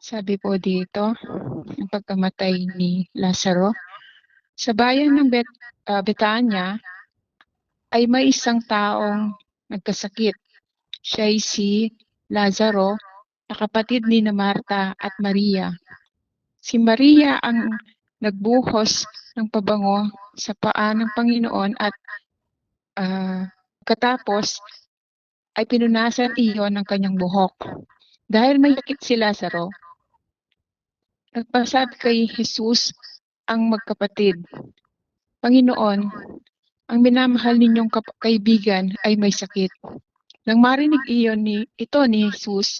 Sabi po dito, ang pagkamatay ni Lazaro. Sa bayan ng Betania ay may isang taong nagkasakit. Siya ay si Lazaro, na kapatid ni na Marta at Maria. Si Maria ang nagbuhos ng pabango sa paa ng Panginoon at katapos ay pinunasan iyon ng kanyang buhok. Dahil may sakit si Lazaro, nagpasabi kay Jesus ang magkapatid, Panginoon, ang minamahal ninyong kaibigan ay may sakit. Nang marinig ito ni Jesus,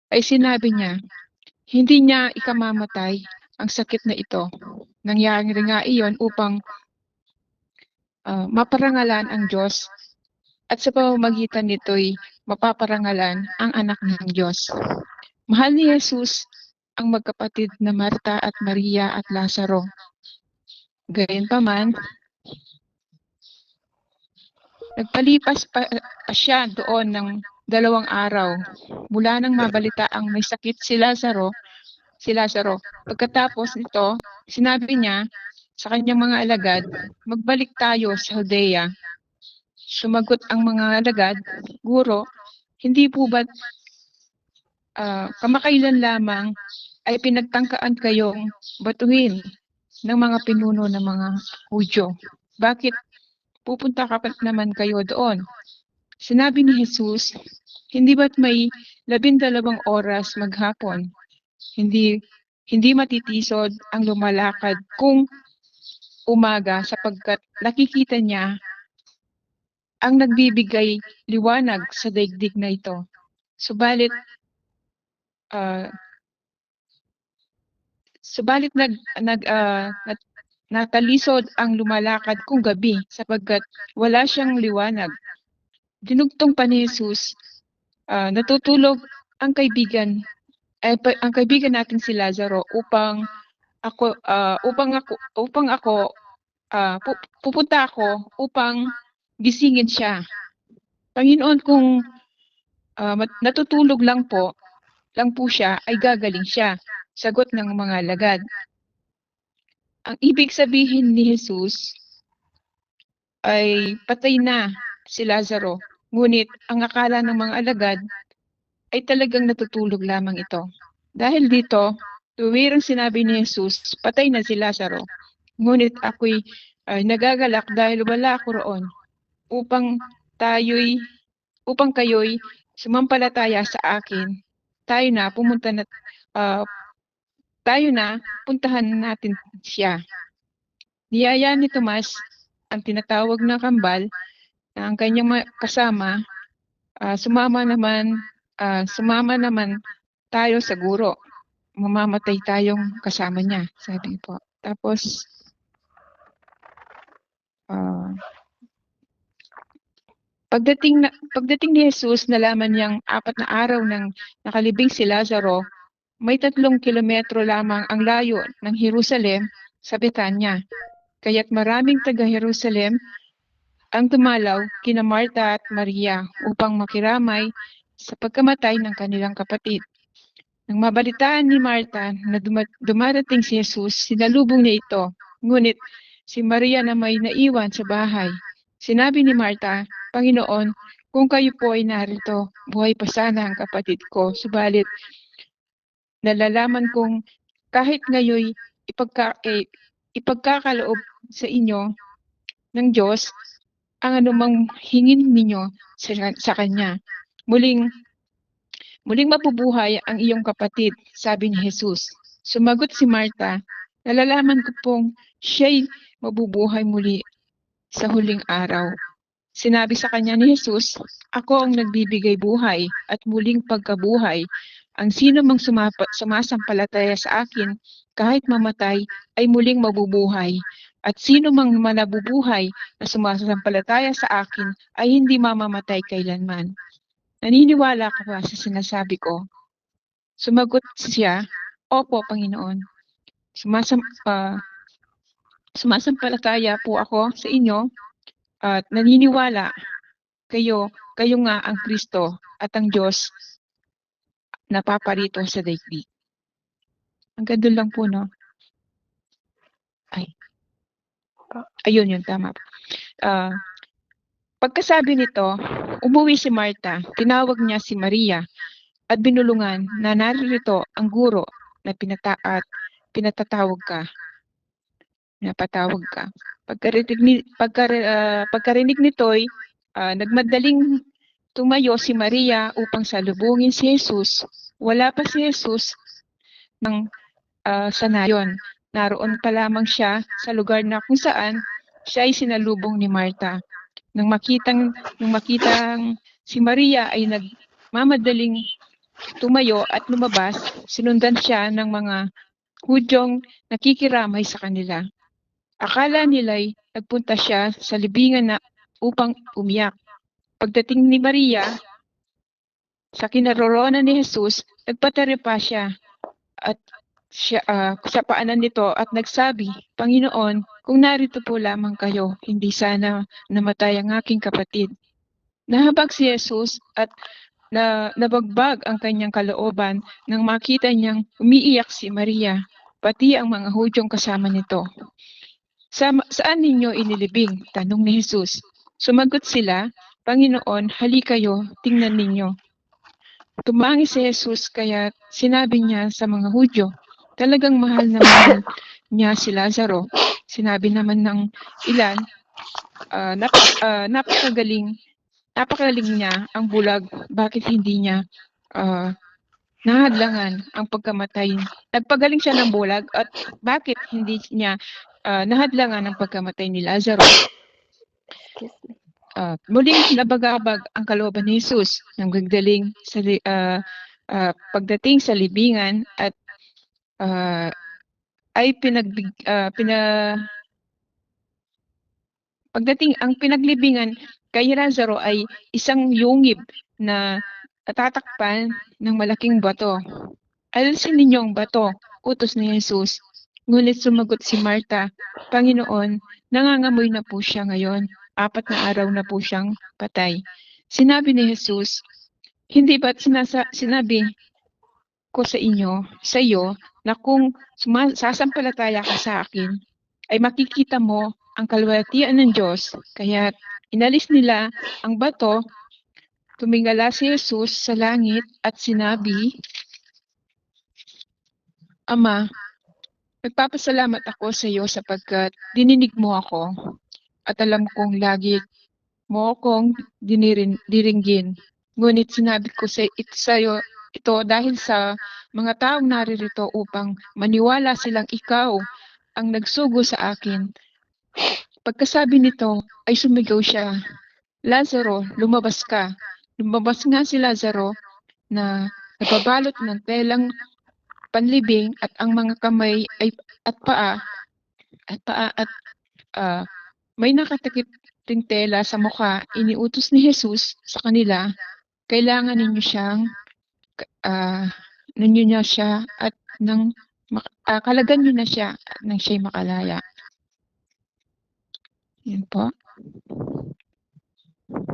ay sinabi niya, hindi niya ikamamatay ang sakit na ito. Nangyari nga iyon upang maparangalan ang Diyos at sa pamamagitan nito'y mapaparangalan ang anak ng Diyos. Mahal ni Jesus ang magkapatid na Marta at Maria at Lazaro. Gayunpaman, nagpalipas pa siya doon ng 2 araw mula nang mabalita ang may sakit si Lazaro. Pagkatapos nito, sinabi niya sa kanyang mga alagad, magbalik tayo sa Judea. Sumagot ang mga alagad, Guro, hindi po ba kamakailan lamang ay pinagtangkaan kayong batuhin ng mga pinuno ng mga Hudyo? Bakit pupunta ka pa naman kayo doon? Sinabi ni Jesus, hindi ba't may 12 oras maghapon? Hindi matitisod ang lumalakad kung umaga sapagkat nakikita niya ang nagbibigay liwanag sa daigdig na ito. Subalit natalisod ang lumalakad kung gabi sapagkat wala siyang liwanag. Dinugtong pa ni Jesus, natutulog ang kaibigan natin si Lazaro pupunta ako upang gisingin siya. Panginoon, kung natutulog lang po siya, ay gagaling siya. Sagot ng mga alagad. Ang ibig sabihin ni Jesus ay patay na si Lazaro. Ngunit ang akala ng mga alagad ay talagang natutulog lamang ito. Dahil dito, tuwirang sinabi ni Jesus, patay na si Lazaro. Ngunit ako'y nagagalak dahil wala ako roon upang kayo'y sumampalataya sa akin. Puntahan natin siya. Niyaya ni Tomas, ang tinatawag na kambal, na ang kanyang kasama, sumama naman tayo sa guro. Mamamatay tayong kasama niya, sabi po. Tapos, pagdating ni Jesus, nalaman niyang 4 na araw nang nakalibing si Lazaro, may 3 kilometro lamang ang layo ng Jerusalem sa Betania. Kaya't maraming taga-Jerusalem ang dumalaw kina Marta at Maria upang makiramay sa pagkamatay ng kanilang kapatid. Nang mabalitaan ni Marta na dumarating si Jesus, sinalubong niya ito. Ngunit si Maria na may naiwan sa bahay. Sinabi ni Marta, Panginoon, kung kayo po ay narito, buhay pa sana ang kapatid ko. Subalit, nalalaman kong kahit ngayon ipagkakaloob sa inyo ng Diyos ang anumang hingin ninyo sa Kanya. Muling mabubuhay ang iyong kapatid, sabi ni Jesus. Sumagot si Marta, nalalaman ko pong siya'y mabubuhay muli sa huling araw. Sinabi sa kanya ni Jesus, ako ang nagbibigay buhay at muling pagkabuhay. Ang sino mang sumasampalataya sa akin, kahit mamatay, ay muling mabubuhay. At sino mang manabubuhay na sumasampalataya sa akin, ay hindi mamamatay kailanman. Naniniwala ka ba sa sinasabi ko? Sumagot siya, Opo, Panginoon. Sumasampalataya po ako sa inyo at naniniwala kayo nga ang Kristo at ang Diyos na paparito sa daigdig. Hanggang doon lang po, no? Ay. Ayun, yun, tama. Pagkasabi nito, umuwi si Marta, tinawag niya si Maria at binulungan na naririto ang guro na pinatatawag ka, napatawag ka. Pagkarinig nito'y nagmadaling tumayo si Maria upang salubungin si Jesus. Wala pa si Jesus ng sanayon. Naroon pa lamang siya sa lugar na kung saan siya ay sinalubong ni Marta. Nang makitang si Maria ay nagmamadaling tumayo at lumabas, sinundan siya ng mga Hudyong nakikiramay sa kanila. Akala nila'y nagpunta siya sa libingan na upang umiyak. Pagdating ni Maria sa kinaroroonan ni Jesus, nagpatari pa siya at sa paanan nito at nagsabi, Panginoon, kung narito po lamang kayo, hindi sana namatay ang aking kapatid. Nahabag si Jesus at nabagbag ang kanyang kalooban nang makita niyang umiiyak si Maria, pati ang mga Hudyong kasama nito. Saan ninyo inilibing? Tanong ni Jesus. Sumagot sila, Panginoon, hali kayo, tingnan ninyo. Tumangi si Jesus kaya sinabi niya sa mga Hudyo, talagang mahal na mahal niya si Lazaro. Sinabi naman ng ilan, napakagaling niya ang bulag, bakit hindi niya nahadlangan ang pagkamatay. Nagpagaling siya ng bulag at bakit hindi niya nahadlangan ang pagkamatay ni Lazaro. Muling nabagabag ang kalooban ni Jesus nang pagdating sa libingan at pagdating ang pinaglibingan kay Lazaro ay isang yungib na natatakpan ng malaking bato. Alisin ninyo ang bato, utos ni Jesus. Ngunit sumagot si Marta, Panginoon, nangangamoy na po siya ngayon. 4 na araw na po siyang patay. Sinabi ni Jesus, hindi ba't sinabi ko sa iyo, na kung sasampalataya ka sa akin, ay makikita mo ang kalwalhatian ng Diyos. Kaya inalis nila ang bato, tumingala si Jesus sa langit at sinabi, Ama, nagpapasalamat ako sa iyo sapagkat dininig mo ako at alam kong lagi mo akong diringgin. Ngunit sinabi ko sa iyo ito dahil sa mga taong naririto upang maniwala silang ikaw ang nagsugo sa akin. Pagkasabi nito ay sumigaw siya, Lazaro, lumabas ka. Lumabas nga si Lazaro na nababalot ng telang panlibing at ang mga kamay at paa at may nakatakip ding tela sa mukha. Iniutos ni Jesus sa kanila, kailangan ninyo siya at kalagan niyo na siya nang siya'y makalaya. Yun po.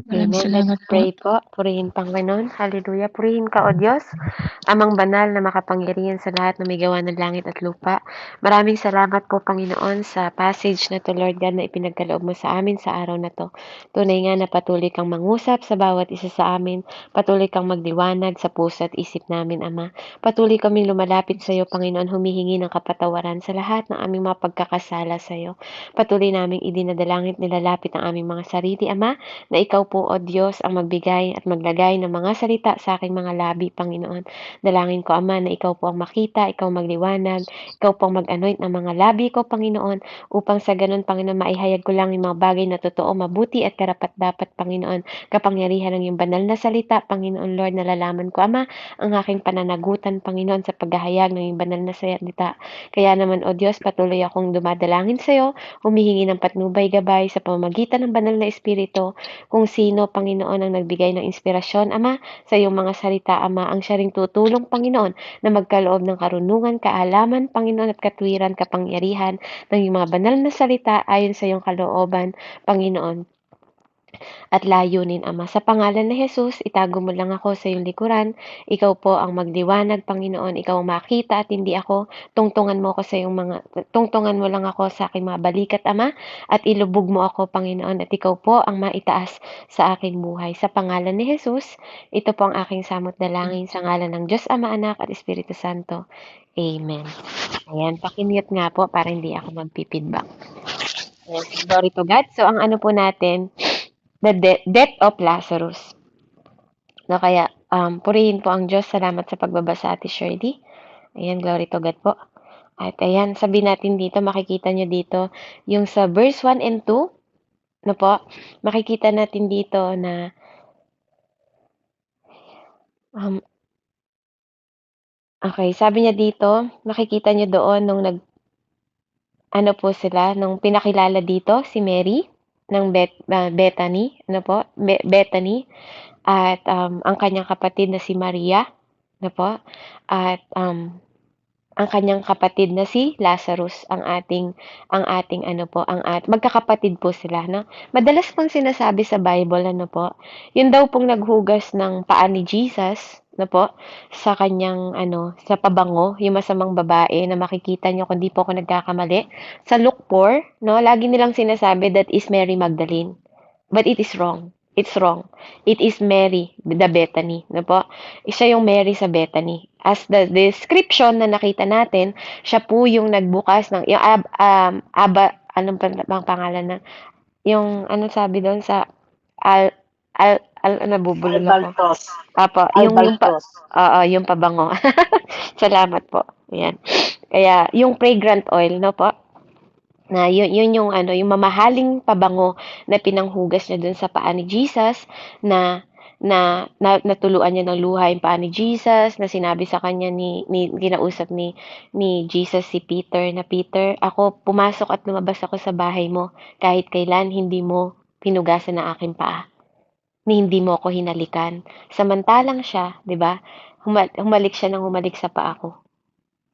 Amen. Let's pray po. Purihin Panginoon. Hallelujah. Purihin ka, O Diyos, Amang banal na makapangyarihan sa lahat na may gawa ng langit at lupa. Maraming salamat po, Panginoon, sa passage na to, Lord God, na ipinagkaloob mo sa amin sa araw na to. Tunay nga na patuloy kang mangusap sa bawat isa sa amin. Patuloy kang magliwanag sa puso at isip namin, Ama. Patuloy kaming lumalapit sa iyo, Panginoon, humihingi ng kapatawaran sa lahat ng aming mga pagkakasala sa iyo. Patuloy naming idinadalangin, nilalapit ang aming mga sarili, Ama, na ikaw po, O Diyos, ang magbigay at maglagay ng mga salita sa aking mga labi, Panginoon. Dalangin ko, Ama, na ikaw po ang makita, ikaw magliwanag, ikaw po ang mag-anoint ng mga labi ko, Panginoon, upang sa ganun, Panginoon, maihayag ko lang yung mga bagay na totoo, mabuti at karapat-dapat, Panginoon. Kapangyarihan ng iyong banal na salita, Panginoon, Lord, nalalaman ko, Ama, ang aking pananagutan, Panginoon, sa paghahayag ng iyong banal na salita. Kaya naman, O Diyos, patuloy akong dumadalangin sa iyo, humihingi ng patnubay-gabay sa pamamagitan ng banal na Espiritu, kung sino, Panginoon, ang nagbigay ng inspirasyon, Ama, sa iyong mga salita, Ama, ang siya ring tutulong, Panginoon, na magkaloob ng karunungan, kaalaman, Panginoon, at katwiran, kapangyarihan ng iyong mga banal na salita ayon sa iyong kalooban, Panginoon. at layunin, Ama. Sa pangalan ni Jesus, itago mo lang ako sa iyong likuran. Ikaw po ang magliwanag, Panginoon. Ikaw ang makita at hindi ako. Tungtungan mo ako sa iyong tungtungan mo lang ako sa aking mga balikat, Ama, at ilubog mo ako, Panginoon, at ikaw po ang maitaas sa aking buhay. Sa pangalan ni Jesus, ito po ang aking samot dalangin sa ngalan ng Diyos, Ama, Anak, at Espiritu Santo. Amen. Ayan, pakinute nga po para hindi ako magpipidback. Ayan, glory to God. So, ang ano po natin, the death of Lazarus. No, kaya, purihin po ang Diyos. Salamat sa pagbabasa, Ate Shirley. Ayan, glory to God po. At ayan, sabi natin dito, makikita nyo dito, yung sa verse 1 and 2, no po, makikita natin dito na, okay, sabi niya dito, makikita nyo doon nung ano po sila, nung pinakilala dito, si Mary, ng Bethany, ano po, Bethany, at ang kanyang kapatid na si Maria, ano po, at ang kanyang kapatid na si Lazarus, ang ating ano po, magkakapatid po sila, no? Madalas pong sinasabi sa Bible, ano po, yun daw pong naghugas ng paa ni Jesus, no po, sa kanyang ano, sa pabango, yung masamang babae na makikita nyo kung di po ako nagkakamali. Sa Luke 4, no, lagi nilang sinasabi that is Mary Magdalene. But it is wrong. It's wrong. It is Mary, the Bethany. No po? Siya yung Mary sa Bethany. As the description na nakita natin, siya po yung nagbukas ng, yung anong bang pangalan na, yung, ano sabi doon sa, nabubulol ako. Albaltos. Apo, Albaltos. yung pabango. Salamat po. Ayan. Kaya, yung fragrant oil, no po? Na yun yung ano, yung mamahaling pabango na pinanghugas niya dun sa paa ni Jesus, na natuluan niya ng luha yung paa ni Jesus, na sinabi sa kanya kinausap ni Jesus si Peter, na Peter, ako pumasok at lumabas ako sa bahay mo kahit kailan hindi mo pinugasan ng aking paa, ni hindi mo ako hinalikan. Samantalang siya, 'di ba? Humalik siya ng humalik sa paa ko.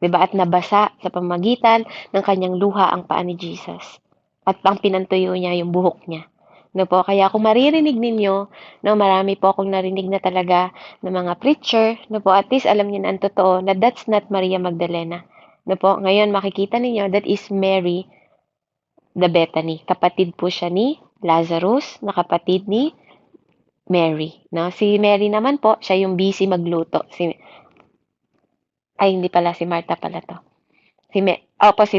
'Di ba? At nabasa sa pamamagitan ng kanyang luha ang paa ni Jesus. At ang pinantuyo niya yung buhok niya. No po, kaya kung maririnig ninyo, no, marami po akong narinig na talaga ng mga preacher, no po, at least alam niyo na ang totoo na that's not Maria Magdalena. No po, ngayon makikita ninyo that is Mary the Bethany. Kapatid po siya ni Lazarus, na kapatid ni Mary. No? Si Mary naman po, siya yung busy magluto. Ay, hindi pala, si Martha pala to. Si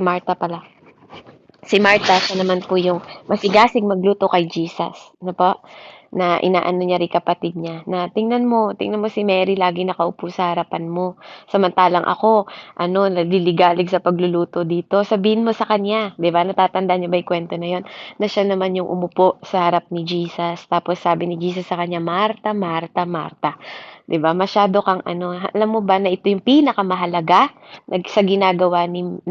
Martha pala. Si Martha, siya naman po yung masigasig magluto kay Jesus. Ano po? Na inaano niya rin kapatid niya. Na tingnan mo si Mary lagi nakaupo sa harapan mo. Samantalang ako, nagliligalig sa pagluluto dito. Sabihin mo sa kanya, di ba? Natatandaan niyo ba yung kwento na yon? Na siya naman yung umupo sa harap ni Jesus. Tapos sabi ni Jesus sa kanya, Martha, Martha, Martha. 'Di ba? Masyado kang alam mo ba na ito yung pinakamahalaga sa ginagawa ni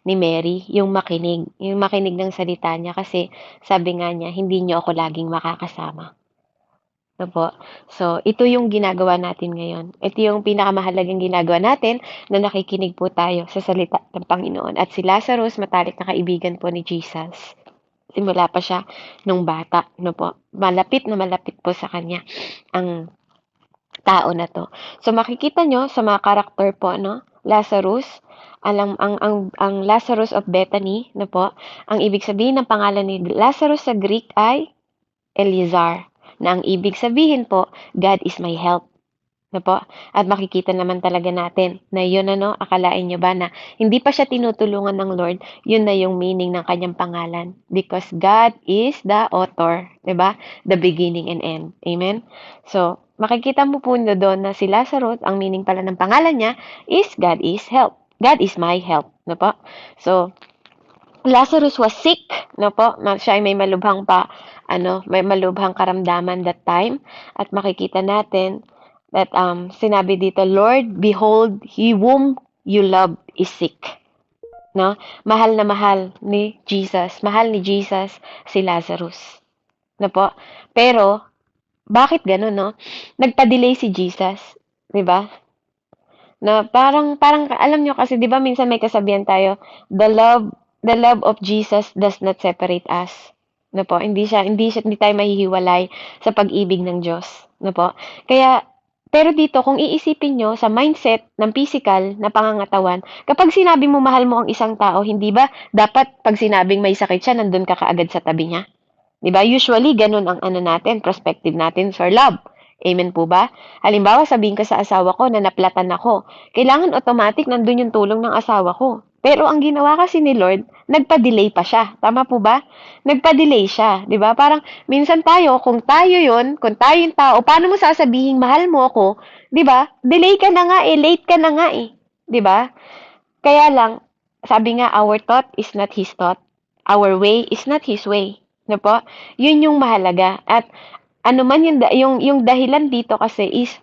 Mary, yung makinig ng salita niya kasi sabi nga niya, hindi niyo ako laging makakasama. Ano po? So, ito yung ginagawa natin ngayon. Ito yung pinakamahalagang ginagawa natin na nakikinig po tayo sa salita ng Panginoon. At si Lazarus, matalik na kaibigan po ni Jesus. Simula pa siya nung bata. Ano po? Malapit na malapit po sa kanya ang tao na to. So makikita nyo sa mga karakter po, no? Lazarus, ang Lazarus of Bethany, no po? Ang ibig sabihin ng pangalan ni Lazarus sa Greek ay Eleazar, na ang ibig sabihin po, God is my help. No po? At makikita naman talaga natin na yun akalain nyo ba na hindi pa siya tinutulungan ng Lord, yun na yung meaning ng kanyang pangalan. Because God is the author, 'di ba? The beginning and end. Amen? So, makikita mo po doon na si Lazarus, ang meaning pala ng pangalan niya is God is help. God is my help. No po? So, Lazarus was sick, no po? Siya ay may malubhang may malubhang karamdaman that time. At makikita natin that sinabi dito, Lord, behold, he whom you love is sick. No? Mahal na mahal ni Jesus. Mahal ni Jesus si Lazarus. No po? Pero, bakit gano'n, no? Nagpa-delay si Jesus. 'Di ba? Na parang alam nyo kasi 'di ba minsan may kasabihan tayo, the love of Jesus does not separate us. No po, hindi tayo mahihiwalay sa pag-ibig ng Diyos, no po? Kaya pero dito kung iisipin niyo sa mindset ng physical na pangangatawan, kapag sinabi mo mahal mo ang isang tao, hindi ba dapat pag sinabing may sakit siya, nandun ka kaagad sa tabi niya? 'Di ba? Usually ganun ang ano natin, perspective natin for love. Amen po ba? Halimbawa, sabihin ko sa asawa ko na naplatan ako, kailangan automatic nandun yung tulong ng asawa ko. Pero ang ginawa kasi ni Lord, nagpa-delay pa siya. Tama po ba? Nagpa-delay siya, 'di ba? Parang minsan tayo, kung tayo yung tao, paano mo sasabihin mahal mo ako, 'di ba? Delay ka na nga eh, late ka na nga eh, 'di ba? Kaya lang, sabi nga, our thought is not His thought. Our way is not His way. No po? Yun yung mahalaga. At ano man yung dahilan dito kasi is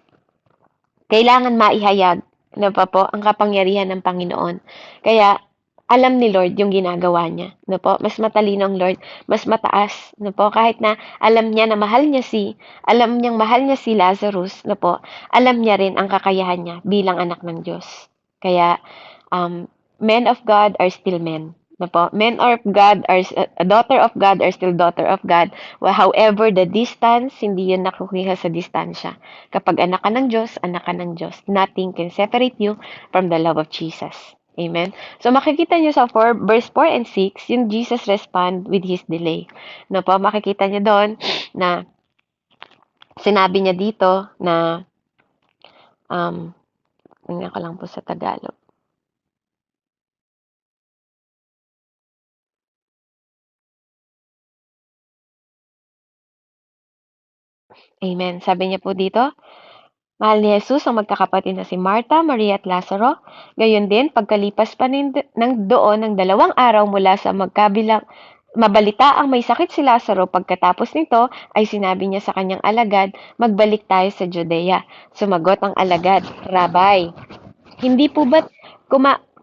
kailangan maihayag na pa po ang kapangyarihan ng Panginoon. Kaya alam ni Lord yung ginagawa niya, no po? Mas matalino ang Lord, mas mataas, no po? Kahit na alam niyang mahal niya si Lazarus, no po? Alam niya rin ang kakayahan niya bilang anak ng Diyos. Kaya men of God are still men. No po? Men of God are a daughter of God are still daughter of God. Well, however, the distance, hindi yun nakukuha sa distansya. Kapag anak ka ng Diyos, anak ka ng Diyos. Nothing can separate you from the love of Jesus. Amen? So, makikita nyo sa verse 4 and 6, yung Jesus respond with His delay. No po, makikita nyo doon na sinabi niya dito na, tingnan ko lang po sa Tagalog. Amen. Sabi niya po dito, mahal ni Jesus ang magkakapatid na si Marta, Maria at Lazaro. Gayon din, pagkalipas pa ng doon ng 2 araw mula sa mabalita ang may sakit si Lazaro, pagkatapos nito ay sinabi niya sa kanyang alagad, magbalik tayo sa Judea. Sumagot ang alagad, Rabay, hindi po ba't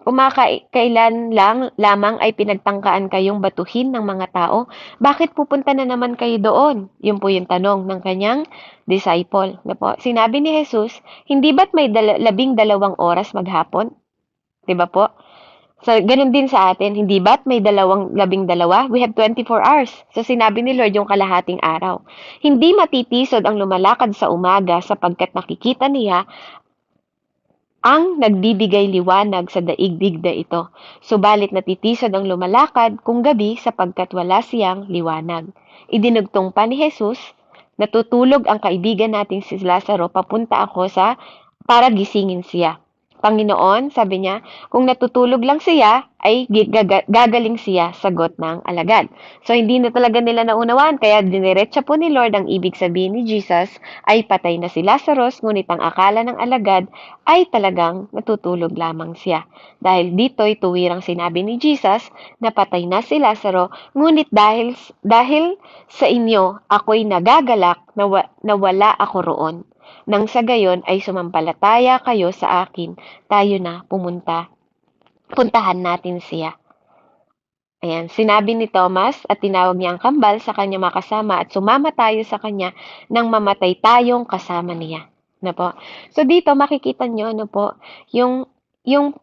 kumakailan lamang ay pinagtangkaan kayong batuhin ng mga tao? Bakit pupunta na naman kayo doon? Yun po yung tanong ng kanyang disciple. Na po, sinabi ni Jesus, hindi ba't may 12 oras maghapon? 'Di ba po? So, ganun din sa atin, hindi ba't may 12? We have 24 hours. So, sinabi ni Lord yung kalahating araw. Hindi matitisod ang lumalakad sa umaga sapagkat nakikita niya ang nagbibigay liwanag sa daigdig na ito. Subalit natitisod ang lumalakad kung gabi sapagkat wala siyang liwanag. Idinugtong pa ni Jesus, natutulog ang kaibigan nating si Lazaro, papunta ako para gisingin siya. Panginoon, sabi niya, kung natutulog lang siya, ay gagaling siya, sagot ng alagad. So, hindi na talaga nila naunawaan, kaya diniretsa po ni Lord ang ibig sabihin ni Jesus ay patay na si Lazarus, ngunit ang akala ng alagad ay talagang natutulog lamang siya. Dahil dito'y tuwirang sinabi ni Jesus na patay na si Lazaro, ngunit dahil sa inyo ako'y nagagalak na wala ako roon. Nang sa gayon ay sumampalataya kayo sa akin, tayo na puntahan natin siya. Ayan, sinabi ni Thomas at tinawag niya ang kambal sa kanya makasama at sumama tayo sa kanya nang mamatay tayong kasama niya. Na po. So dito makikita nyo ano po, yung yung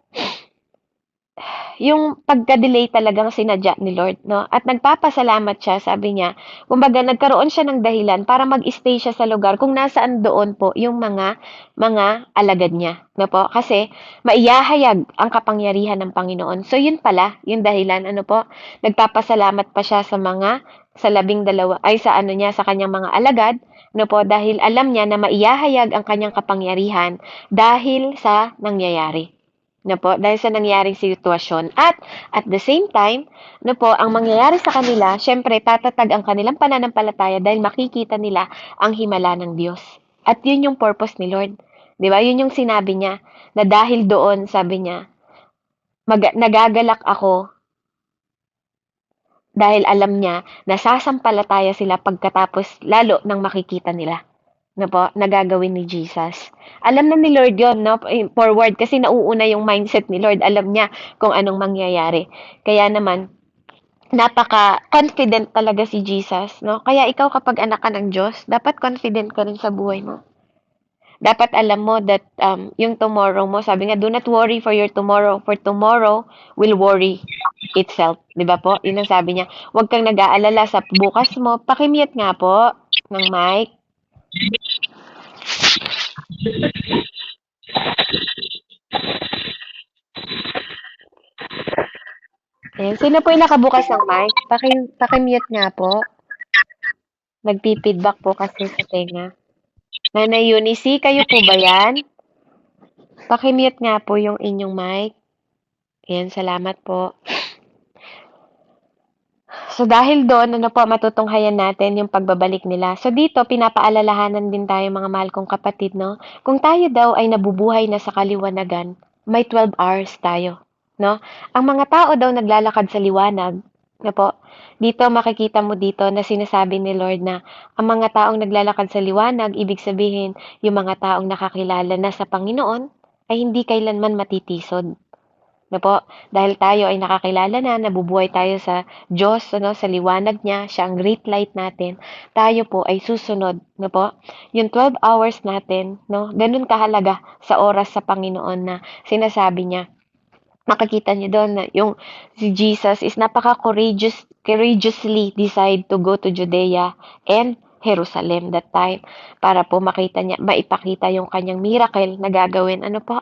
yung pagka-delay talagang sinadya ni Lord, no? At nagpapasalamat siya, sabi niya, kumbaga nagkaroon siya ng dahilan para mag-stay siya sa lugar kung nasaan doon po yung mga alagad niya, no po? Kasi maiyahayag ang kapangyarihan ng Panginoon. So yun pala, yung dahilan, ano po? Nagpapasalamat pa siya sa 12 ay sa ano niya, sa kanyang mga alagad, no po? Dahil alam niya na maiyahayag ang kanyang kapangyarihan dahil sa nangyayari na po, dahil sa nangyaring sitwasyon. At the same time, na po, ang mangyayari sa kanila, syempre, tatatag ang kanilang pananampalataya dahil makikita nila ang himala ng Diyos. At yun yung purpose ni Lord. Di ba? Yun yung sinabi niya, na dahil doon, sabi niya, nagagalak ako dahil alam niya na sasampalataya sila pagkatapos lalo nang makikita nila na po, nagagawin ni Jesus. Alam na ni Lord yon, no? Forward, kasi nauuna yung mindset ni Lord. Alam niya kung anong mangyayari. Kaya naman, napaka-confident talaga si Jesus, no? Kaya ikaw kapag anak ka ng Diyos, dapat confident ka rin sa buhay mo. Dapat alam mo that yung tomorrow mo, sabi nga, do not worry for your tomorrow, for tomorrow will worry itself. Di ba po? Yun ang sabi niya. Huwag kang nag-aalala sa bukas mo. Pakimute nga po ng mic. Ayan. Sino po yung nakabukas ng mic? Pakimute nga po. Nagpi-feedback po kasi sa tenga. Nanay Eunice, kayo po ba yan? Pakimute nga po yung inyong mic. Ayan, salamat po. So dahil doon, ano po, matutunghayan natin yung pagbabalik nila. So dito, pinapaalalahanan din tayo mga mahal kong kapatid, no? Kung tayo daw ay nabubuhay na sa kaliwanagan, may 12 hours tayo, no? Ang mga tao daw naglalakad sa liwanag, no po? Dito makikita mo dito na sinasabi ni Lord na ang mga taong naglalakad sa liwanag, ibig sabihin, yung mga taong nakakilala na sa Panginoon ay hindi kailanman matitisod. Na po, dahil tayo ay nakakilala na, nabubuhay tayo sa Diyos, ano, sa liwanag niya, siya ang great light natin, tayo po ay susunod, na po, yung 12 hours natin, no, ganun kahalaga sa oras sa Panginoon na sinasabi niya, makikita niyo doon na yung si Jesus is courageously decide to go to Judea and Jerusalem that time para po makita niya, maipakita yung kanyang miracle na gagawin. Ano po?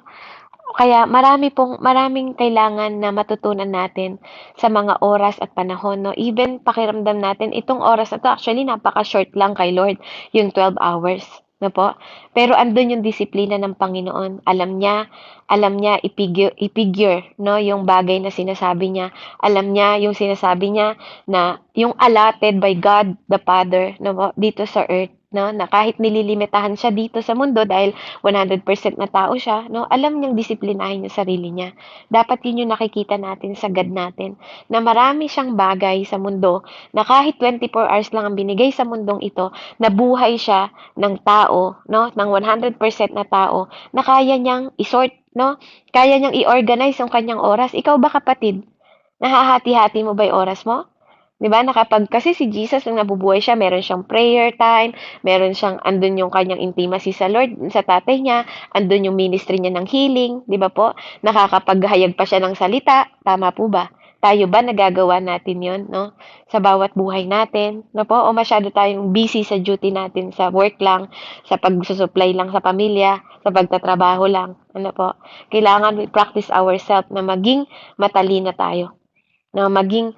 Kaya maraming kailangan na matutunan natin sa mga oras at panahon, no? Even pakiramdam natin, itong oras na to, actually, napaka-short lang kay Lord, yung 12 hours, no po? Pero andun yung disiplina ng Panginoon. Alam niya i-figure, no? Yung bagay na sinasabi niya. Alam niya yung sinasabi niya na yung allotted by God the Father, no po? Dito sa earth, no? Na kahit nililimitahan siya dito sa mundo dahil 100% na tao siya, no? Alam niyang disiplinahin yung sarili niya. Dapat yun yung nakikita natin sa God natin, na marami siyang bagay sa mundo na kahit 24 hours lang ang binigay sa mundong ito, nabuhay siya ng tao, no? Ng 100% na tao, na kaya niyang isort, no? Kaya niyang i-organize yung kanyang oras. Ikaw ba, kapatid? Nahahati-hati mo ba yung oras mo? 'Di ba, kasi si Jesus nung nabubuhay siya, meron siyang prayer time, meron siyang andun yung kanyang intimacy sa Lord, sa tatay niya, andun yung ministry niya ng healing, 'di ba po? Nakakapaghayag pa siya ng salita, tama po ba? Tayo ba nagagawa natin 'yon, no? Sa bawat buhay natin, no po? O masyado tayong busy sa duty natin, sa work lang, sa pagsusupply lang sa pamilya, sa pagtatrabaho lang, ano po? Kailangan we practice ourselves na maging matalino tayo, na maging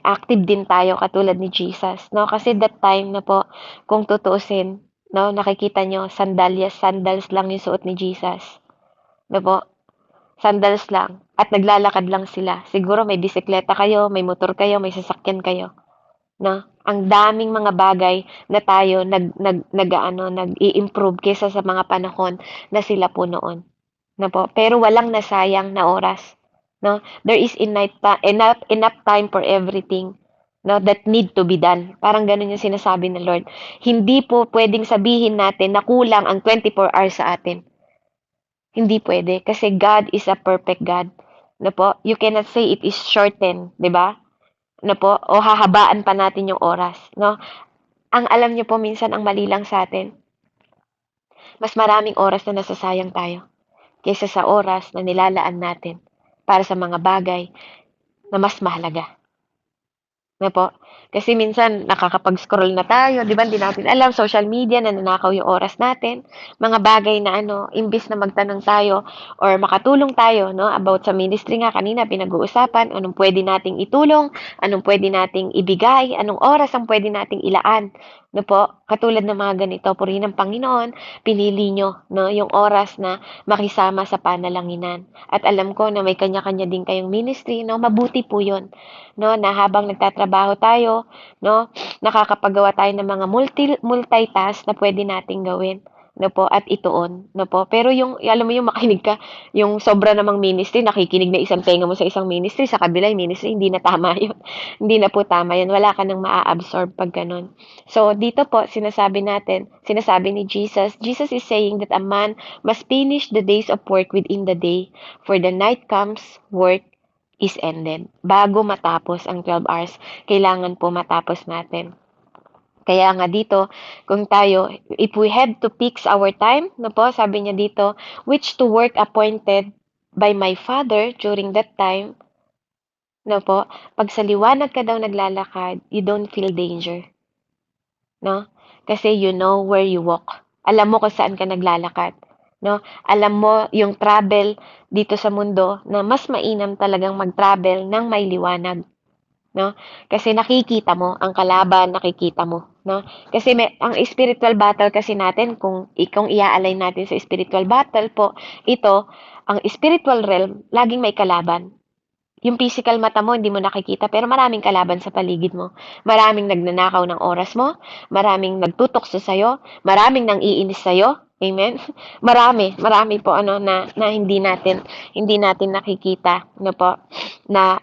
active din tayo katulad ni Jesus, no? Kasi that time na po, kung tutuusin, no, nakikita nyo, sandals lang yung suot ni Jesus, no po? Sandals lang. At naglalakad lang sila. Siguro may bisikleta kayo, may motor kayo, may sasakyan kayo, no? Ang daming mga bagay na tayo nag-i-improve kaysa sa mga panahon na sila po noon, na po. Pero walang nasayang na oras, no? There is enough time for everything, no, that need to be done. Parang ganun yung sinasabi ng Lord. Hindi po pwedeng sabihin natin na kulang ang 24 hours sa atin. Hindi pwede kasi God is a perfect God. No po? You cannot say it is shortened, 'di ba? No po? O hahabaan pa natin yung oras, no? Ang alam niyo po, minsan ang mali lang sa atin, mas maraming oras na nasasayang tayo kaysa sa oras na nilalaan natin para sa mga bagay na mas mahalaga. Na po? Kasi minsan nakakapag-scroll na tayo, 'di ba? Hindi natin alam, social media nananakaw yung oras natin. Mga bagay na ano, imbis na magtanong tayo or makatulong tayo, no, about sa ministry nga kanina pinag-uusapan, anong pwede nating itulong, anong pwede nating ibigay, anong oras ang pwede nating ilaan. No po? Katulad ng mga ganito, purihin ng Panginoon, pinili nyo, no, yung oras na makisama sa panalanginan. At alam ko na may kanya-kanya din kayong ministry, no, mabuti po 'yon, no, na habang nagtatrabaho tayo, no, nakakapagawa tayo ng mga multitask na pwede nating gawin, no po, at ituon, no po. Pero yung, alam mo yung makinig ka, yung sobra namang ministry, nakikinig na isang tenga mo sa isang ministry, sa kabila yung ministry, hindi na tama yun. Hindi na po tama yun. Wala ka nang maa-absorb pag ganun. So, dito po, sinasabi ni Jesus is saying that a man must finish the days of work within the day, for the night comes, work is ended. Bago matapos ang 12 hours, kailangan po matapos natin. Kaya nga dito, kung tayo, if we have to fix our time, no po, sabi niya dito, which to work appointed by my Father during that time, no po, pag sa liwanag ka daw naglalakad, you don't feel danger, no? Kasi you know where you walk. Alam mo kung saan ka naglalakad, no? Alam mo yung travel dito sa mundo na mas mainam talagang mag-travel ng may liwanag, no? Kasi nakikita mo ang kalaban, nakikita mo, no? Kasi ang spiritual battle kasi natin kung ia-align natin sa spiritual battle po, ito ang spiritual realm laging may kalaban. Yung physical mata mo hindi mo nakikita pero maraming kalaban sa paligid mo. Maraming nagnanakaw ng oras mo, maraming nagtutukso sa'yo, maraming nang iinis sa'yo. Amen. Marami po na hindi natin nakikita, no po, na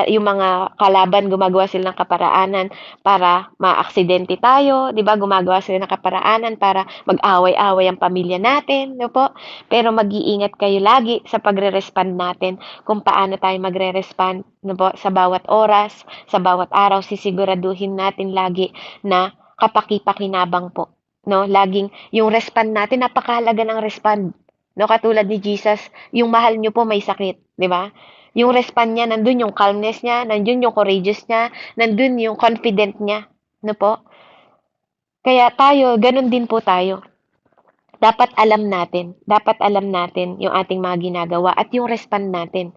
yung mga kalaban gumagawa sila ng kaparaanan para maaksidente tayo, 'di ba? Gumagawa sila ng kaparaanan para mag-away-away ang pamilya natin, no po? Pero mag-iingat kayo lagi sa pagre-respond natin kung paano tayo magre-respond, no po, sa bawat oras, sa bawat araw, sisiguraduhin natin lagi na kapaki-pakinabang po, no? Laging yung respond natin, napakahalaga ng respond. No, katulad ni Jesus, yung mahal nyo po may sakit, di ba? Yung respond niya, nandun yung calmness niya, nandun yung courageous niya, nandun yung confident niya, no po? Kaya tayo, ganun din po tayo. Dapat alam natin yung ating mga ginagawa at yung respond natin.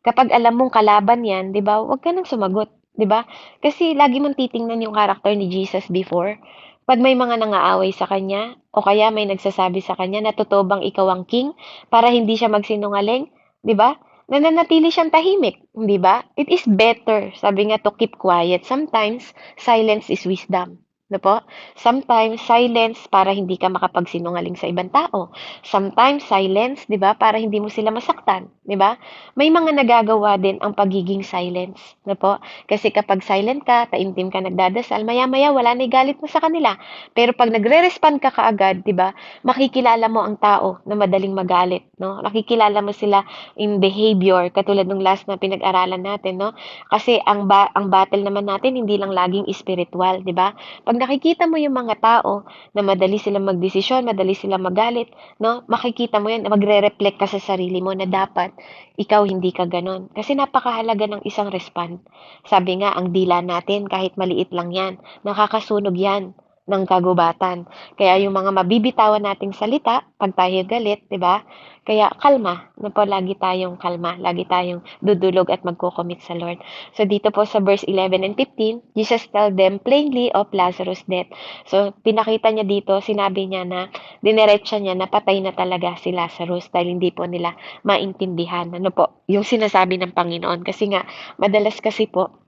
Kapag alam mong kalaban yan, 'di ba? Huwag ka nang sumagot, 'di ba? Kasi lagi mong titingnan yung character ni Jesus before. Pag may mga nangaaway sa kanya o kaya may nagsasabi sa kanya na totoo bang ikaw ang king para hindi siya magsinungaling, 'di ba? Nananatili siyang tahimik, 'di ba? It is better, sabi nga, to keep quiet. Sometimes silence is wisdom. No po? Sometimes silence para hindi ka makapagsinungaling sa ibang tao. Sometimes silence, 'di ba? Para hindi mo sila masaktan, 'di ba? May mga nagagawa din ang pagiging silence, na po? Kasi kapag silent ka, taimtim ka nagdadasal, maya-maya wala na galit mo sa kanila. Pero pag nagre-respond ka kaagad, 'di ba? Makikilala mo ang tao na madaling magalit, no? Makikilala mo sila in behavior katulad ng last na pinag-aralan natin, no? Kasi ang battle naman natin hindi lang laging spiritual, 'di ba? Pag nakikita mo yung mga tao na madali silang magdesisyon, madali silang magalit, no? Makikita mo yan, magre-reflect ka sa sarili mo na dapat ikaw hindi ka ganon. Kasi napakahalaga ng isang respond. Sabi nga, ang dila natin, kahit maliit lang yan, nakakasunog yan ng kagubatan. Kaya yung mga mabibitawan nating salita, pag tayo galit, di ba? Kaya kalma, na po, lagi tayong kalma, lagi tayong dudulog at magko-commit sa Lord. So dito po sa verse 11 and 15, Jesus tell them plainly of Lazarus' death. So pinakita niya dito, sinabi niya na dinerecha niya na patay na talaga si Lazarus dahil hindi po nila maintindihan. Ano po, yung sinasabi ng Panginoon. Kasi nga, madalas kasi po,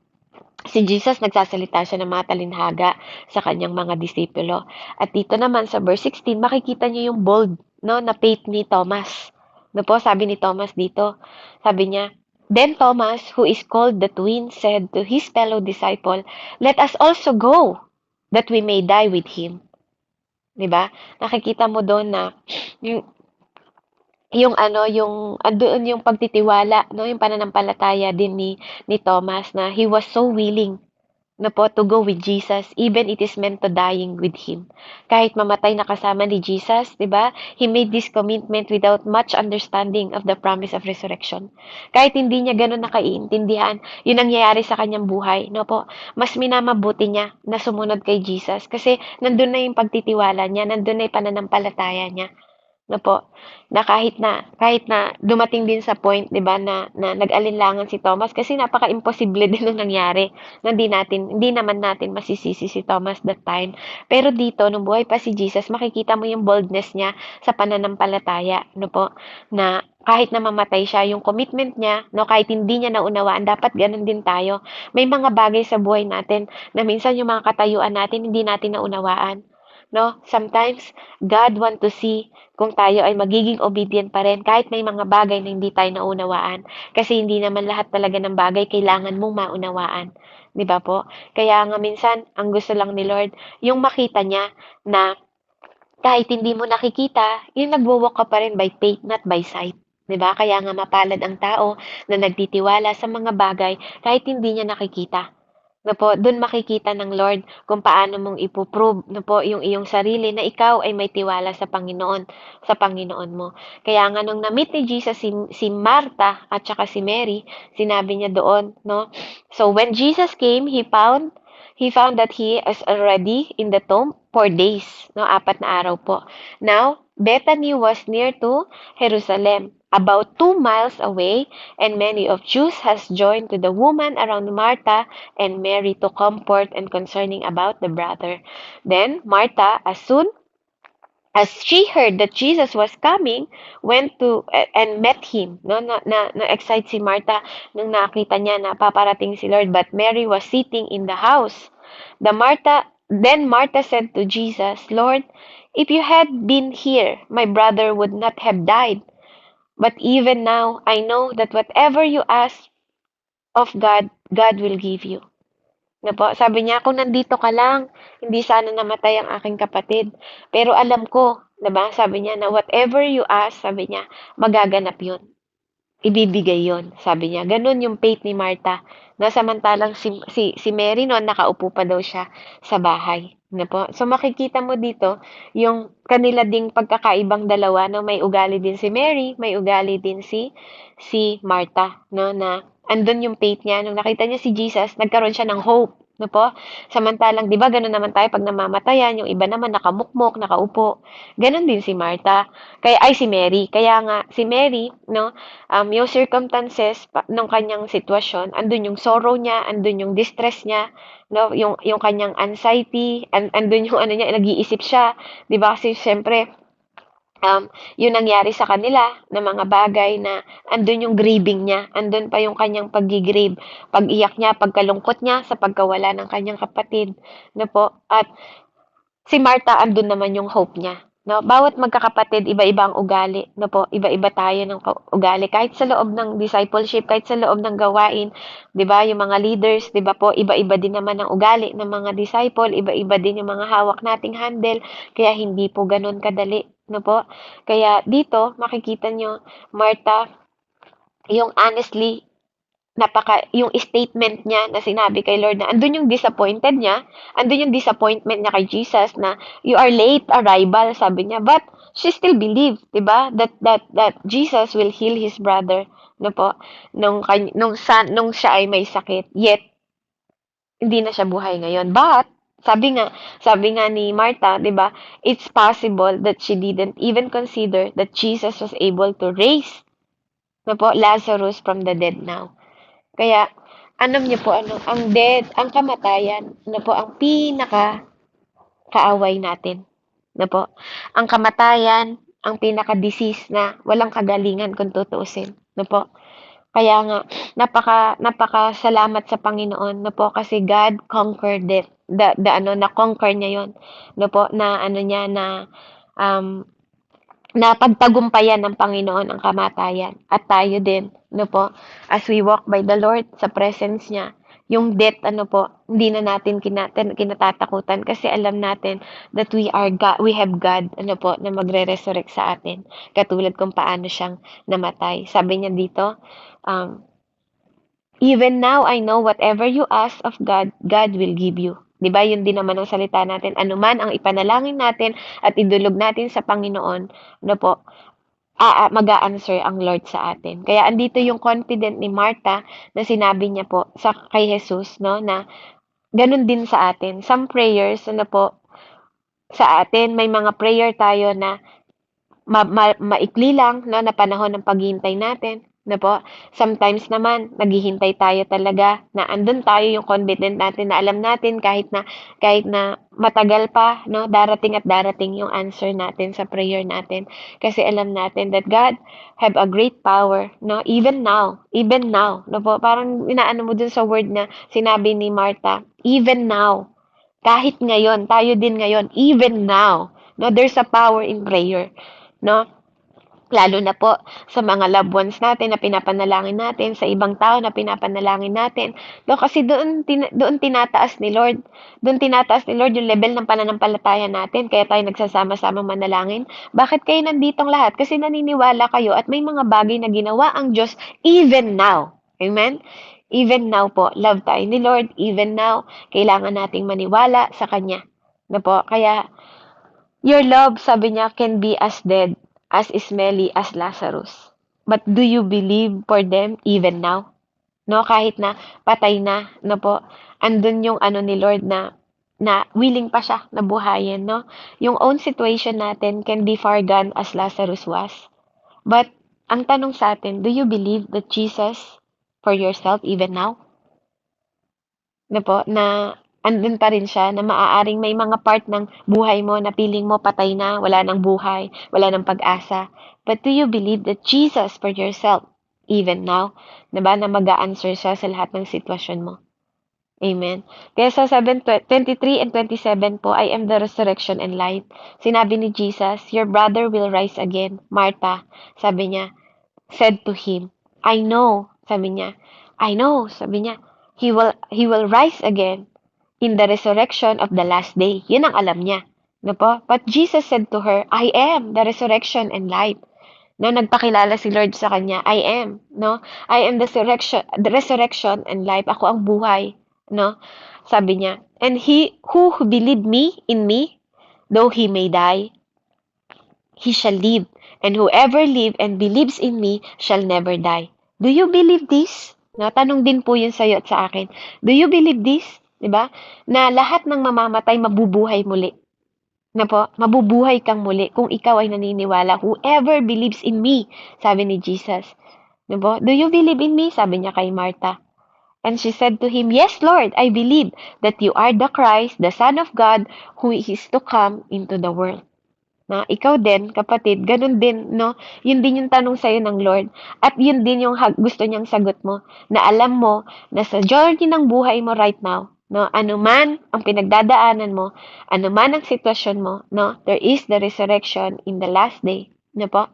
si Jesus nagsasalita siya ng mga talinhaga sa kanyang mga disipulo. At dito naman sa verse 16, makikita niyo yung bold, no, na faith ni Thomas. No po, sabi ni Thomas dito, sabi niya, Then Thomas, who is called the twin, said to his fellow disciple, Let us also go, that we may die with him. 'Di ba? Nakikita mo doon na yung yung andoon yung pagtitiwala, no, yung pananampalataya din ni Thomas na he was so willing na po to go with Jesus, even it is meant to dying with him. Kahit mamatay na kasama ni Jesus, 'di ba? He made this commitment without much understanding of the promise of resurrection. Kahit hindi niya gano'n nakaiintindihan yung nangyayari sa kanyang buhay, no po? Mas minamabuti niya na sumunod kay Jesus kasi nandun na yung pagtitiwala niya, nandun na yung pananampalataya niya. No po, na kahit na dumating din sa point 'di ba na nag-alinlangan si Thomas kasi napaka-imposible din nung nangyari na hindi naman natin masisisi si Thomas that time. Pero dito nung buhay pa si Jesus makikita mo yung boldness niya sa pananampalataya, no po, na kahit na mamatay siya, yung commitment niya, no, kahit hindi niya naunawaan, dapat ganun din tayo. May mga bagay sa buhay natin na minsan yung mga katayuan natin hindi natin naunawaan. No, sometimes God want to see kung tayo ay magiging obedient pa rin kahit may mga bagay na hindi tayo naunawaan. Kasi hindi naman lahat talaga ng bagay kailangan mong maunawaan. 'Di ba po? Kaya nga minsan, ang gusto lang ni Lord, yung makita niya na kahit hindi mo nakikita, yung nagwo-walk ka pa rin by faith, not by sight. 'Di ba? Kaya nga mapalad ang tao na nagtitiwala sa mga bagay kahit hindi niya nakikita. No po, dun makikita ng Lord kung paano mong ipo-prove no po yung iyong sarili na ikaw ay may tiwala sa Panginoon mo. Kaya nga nung na-meet ni Jesus si Martha at saka si Mary, sinabi niya doon, no? So when Jesus came, he found that he is already in the tomb for days, no? 4 na araw po. Now, Bethany was near to Jerusalem, about 2 miles away, and many of Jews has joined to the woman around Martha and Mary to comfort and concerning about the brother. Then Martha, as soon as she heard that Jesus was coming, went to and met him. No, na-excite si Martha nung nakita niya na paparating si Lord, but Mary was sitting in the house. Then Martha said to Jesus, Lord, if you had been here, my brother would not have died. But even now, I know that whatever you ask of God, God will give you. Na po, sabi niya, kung nandito ka lang, hindi sana namatay ang aking kapatid. Pero alam ko, 'di ba? Sabi niya na whatever you ask, sabi niya, magaganap 'yun. Ibibigay 'yon, sabi niya. Gano'n yung faith ni Martha. Na samantalang si Mary noon nakaupo pa daw siya sa bahay, na po. So makikita mo dito yung kanila ding pagkakaibang dalawa, no, may ugali din si Mary, may ugali din si Martha, no, na andun yung faith niya nung nakita niya si Jesus, nagkaroon siya ng hope, no po. Samantalang 'di ba gano'n naman tayo pag namamatayan, yung iba naman nakamukmok, nakaupo. Gano'n din si Martha, si Mary. Kaya nga si Mary, no, yung circumstances ng kanyang sitwasyon, andun yung sorrow niya, andun yung distress niya, no, yung kanyang anxiety, andun yung ano niya, nag-iisip siya, 'di ba? Kasi syempre, yung nangyari sa kanila na mga bagay na andun yung grieving niya, andun pa yung kanyang pag-grieve, pag-iyak niya, pagkalungkot niya sa pagkawala ng kanyang kapatid, no po. At si Martha, andun naman yung hope niya. No, bawat magkakapatid, iba-iba ang ugali, no po, iba-iba tayo ng ugali. Kahit sa loob ng discipleship, kahit sa loob ng gawain, 'di ba, yung mga leaders, 'di ba po, iba-iba din naman ang ugali ng mga disciple, iba-iba din yung mga hawak nating handle, kaya hindi po ganoon kadali, no po. Kaya dito makikita nyo, Martha, yung honestly yung statement niya na sinabi kay Lord na andun yung disappointed niya, andun yung disappointment niya kay Jesus na you are late arrival, sabi niya, but she still believed, 'di ba? That Jesus will heal his brother, no po, nung siya ay may sakit, yet hindi na siya buhay ngayon. But sabi nga ni Martha, 'di ba? It's possible that she didn't even consider that Jesus was able to raise, no po, Lazarus from the dead now. Kaya, alam niyo po ano, ang kamatayan, ano po, ang pinaka-kaaway natin. Ano po, ang kamatayan, ang pinaka-disease na walang kagalingan kung tutuusin. Ano po, kaya nga, napaka salamat sa Panginoon, no po, kasi God conquered it. Na-conquer niya yon, no po, na ano niya, um, napagtagumpayan ng Panginoon ang kamatayan. At tayo din, no po, as we walk by the Lord sa presence niya, yung death, ano po, hindi na natin kinatatakutan kasi alam natin that we have God, ano po, na magre-resurrect sa atin. Katulad kung paano siyang namatay. Sabi niya dito, um, even now I know whatever you ask of God, God will give you. 'Di ba? Yun din naman ang salita natin. Ano man ang ipanalangin natin at idulog natin sa Panginoon, ano po, mag-a-answer ang Lord sa atin. Kaya andito yung confident ni Martha na sinabi niya po kay Jesus, no, na ganun din sa atin. Some prayers, ano po, sa atin, may mga prayer tayo na maikli lang, no, na panahon ng paghihintay natin, na po. Sometimes naman, naghihintay tayo talaga na andun tayo yung confident natin na alam natin kahit na matagal pa, no, darating at darating yung answer natin sa prayer natin. Kasi alam natin that God have a great power, no, even now, no po. Parang inaano mo dun sa word na sinabi ni Martha, even now, kahit ngayon, tayo din ngayon, even now, no, there's a power in prayer, no? Lalo na po sa mga loved ones natin na pinapanalangin natin, sa ibang tao na pinapanalangin natin. No, kasi doon tinataas ni Lord. Doon tinataas ni Lord yung level ng pananampalataya natin. Kaya tayo nagsasama-sama manalangin. Bakit kayo nanditong lahat? Kasi naniniwala kayo at may mga bagay na ginawa ang Diyos even now. Amen? Even now po, love tayo ni Lord. Even now, kailangan nating maniwala sa Kanya. Na po, kaya your love, sabi niya, can be as dead, as smelly as Lazarus. But do you believe for them even now? No, kahit na patay na po, andun yung ano ni Lord na willing pa siya na buhayin, no? Yung own situation natin can be far gone as Lazarus was. But ang tanong sa atin, do you believe that Jesus for yourself even now? Na po, na andun pa rin siya, na maaaring may mga part ng buhay mo na feeling mo patay na, wala nang buhay, wala nang pag-asa. But do you believe that Jesus for yourself, even now, na ba, na mag-a-answer siya sa lahat ng sitwasyon mo? Amen. Kaya sa 23 and 27 po, I am the resurrection and life. Sinabi ni Jesus, your brother will rise again. Martha, sabi niya, said to him, I know, sabi niya, I know, sabi niya, he will rise again in the resurrection of the last day. Yun ang alam niya. No po? But Jesus said to her, I am the resurrection and life. No, nagpakilala si Lord sa kanya, I am, no? I am the resurrection and life. Ako ang buhay, no? Sabi niya, and he who believed in me, though he may die, he shall live, and whoever live and believes in me shall never die. Do you believe this? No, tanong din po yun sa'yo at sa akin. Do you believe this? Diba? Na lahat ng mamamatay mabubuhay muli. Na po, mabubuhay kang muli kung ikaw ay naniniwala. Whoever believes in me, sabi ni Jesus. Na po, do you believe in me? Sabi niya kay Martha. And she said to him, Yes, Lord, I believe that you are the Christ, the Son of God, who is to come into the world. Na ikaw din, kapatid, ganun din, no? Yun din yung tanong sa'yo ng Lord. At yun din yung gusto niyang sagot mo, na alam mo na sa journey ng buhay mo right now, no? Ano man ang pinagdadaanan mo, ano man ang sitwasyon mo, no? There is the resurrection in the last day, no po?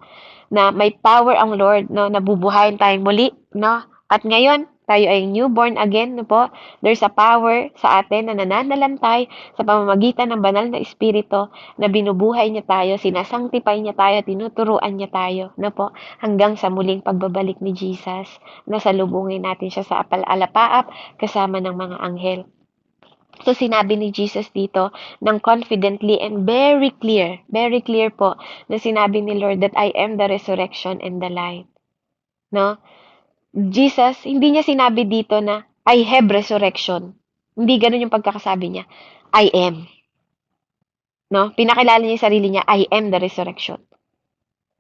Na may power ang Lord, no? Nabubuhayin tayong muli, no? At ngayon, tayo ay newborn again, no po? There's a power sa atin na nananalantay sa pamamagitan ng banal na espiritu na binubuhay niya tayo, sinasangtipay niya tayo, tinuturuan niya tayo, na po, hanggang sa muling pagbabalik ni Jesus, na salubungin natin siya sa alapaap kasama ng mga anghel. So, sinabi ni Jesus dito ng confidently and very clear po, na sinabi ni Lord that I am the resurrection and the life. No? Jesus, hindi niya sinabi dito na I have resurrection. Hindi ganun yung pagkakasabi niya. I am. No? Pinakilala niya yung sarili niya, I am the resurrection.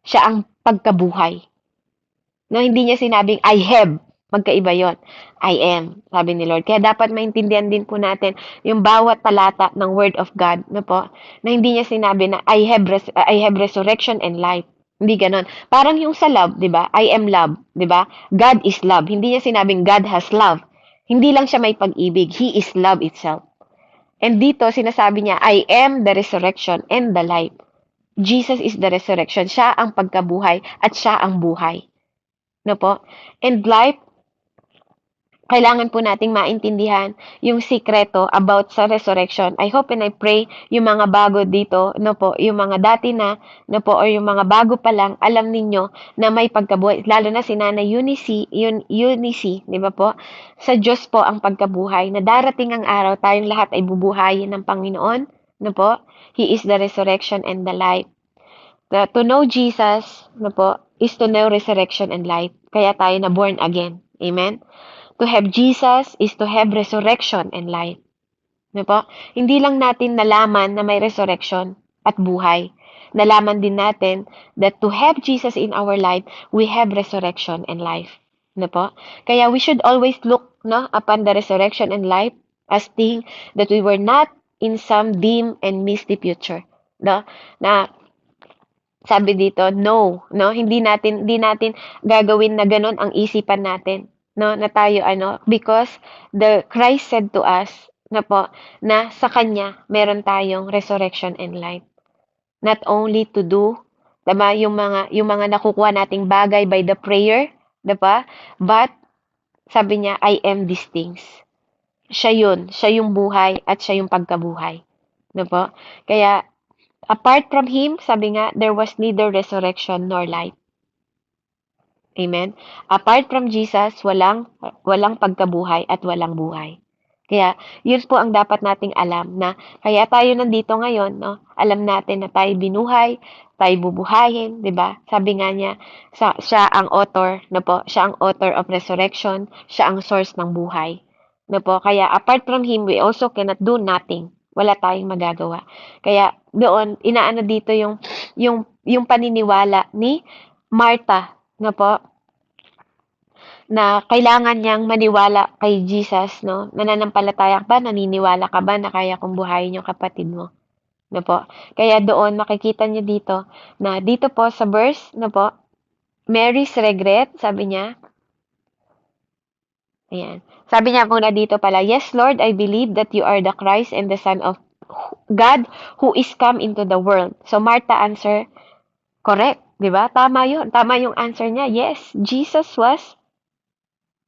Siya ang pagkabuhay. No, hindi niya sinabing I have. Magkaiba yon. I am, sabi ni Lord. Kaya dapat maintindihan din po natin yung bawat talata ng Word of God, no po, na hindi niya sinabi na I have resurrection and life. Hindi ganon. Parang yung sa love, di ba? I am love, di ba? God is love. Hindi niya sinabing God has love. Hindi lang siya may pag-ibig. He is love itself. And dito, sinasabi niya, I am the resurrection and the life. Jesus is the resurrection. Siya ang pagkabuhay at siya ang buhay. No po? And life, kailangan po nating maintindihan yung sikreto about sa resurrection. I hope and I pray yung mga bago dito, no po, yung mga dati na, no po, or yung mga bago pa lang, alam ninyo na may pagkabuhay. Lalo na si Nana Eunice, di ba po? Sa Diyos po ang pagkabuhay, na darating ang araw, tayong lahat ay bubuhayin ng Panginoon, no po? He is the resurrection and the life. To know Jesus, no po, is to know resurrection and life. Kaya tayo na born again. Amen? To have Jesus is to have resurrection and life. No po? Hindi lang natin nalaman na may resurrection at buhay. Nalaman din natin that to have Jesus in our life, we have resurrection and life. No po? Kaya we should always look, no, upon the resurrection and life as thing that we were not in some dim and misty future. No? Na sabi dito, no, hindi natin gagawin na ganun ang isipan natin, no, na tayo because the Christ said to us, na po, na sa kanya meron tayong resurrection and life. Not only to do, tama, yung mga nakukuha nating bagay by the prayer, diba? But sabi niya, I am these things. Siya yung buhay at siya yung pagkabuhay. No po? Kaya apart from him, sabi nga, there was neither resurrection nor life. Amen? Apart from Jesus, walang pagkabuhay at walang buhay. Kaya, yun po ang dapat nating alam na kaya tayo nandito ngayon, no? Alam natin na tayo binuhay, tayo bubuhayin, 'di ba? Sabi nga niya, siya ang author, no po? Siya ang author of resurrection, siya ang source ng buhay. No po? Kaya apart from him, we also cannot do nothing. Wala tayong magagawa. Kaya doon inaano dito yung paniniwala ni Martha, no po? Na kailangan niyang maniwala kay Jesus, no? Nananampalataya ka ba? Naniniwala ka ba na kaya kong buhayin yung kapatid mo? No po? Kaya doon makikita niyo dito na dito po sa verse, no po, Mary's regret, sabi niya. Ayan. Sabi niya muna dito pala, yes, Lord, I believe that you are the Christ and the Son of God who is come into the world. So Martha answer, correct, di ba? Tama yun. Tama yung answer niya. Yes, Jesus was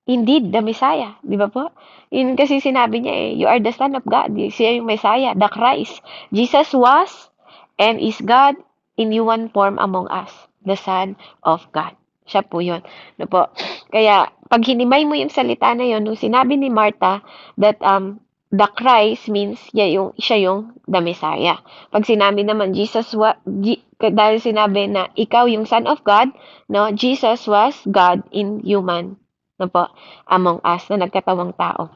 indeed, the Messiah, di ba po? Yun kasi sinabi niya you are the Son of God. Siya yung Messiah, the Christ. Jesus was and is God in human form among us, the Son of God. Siya po yun. No po? Kaya, pag hinimay mo yung salita na yun, nung sinabi ni Martha that the Christ means siya yung the Messiah. Pag sinabi naman dahil sinabi na ikaw yung Son of God, no, Jesus was God in human, no po, among us na nagkatawang tao.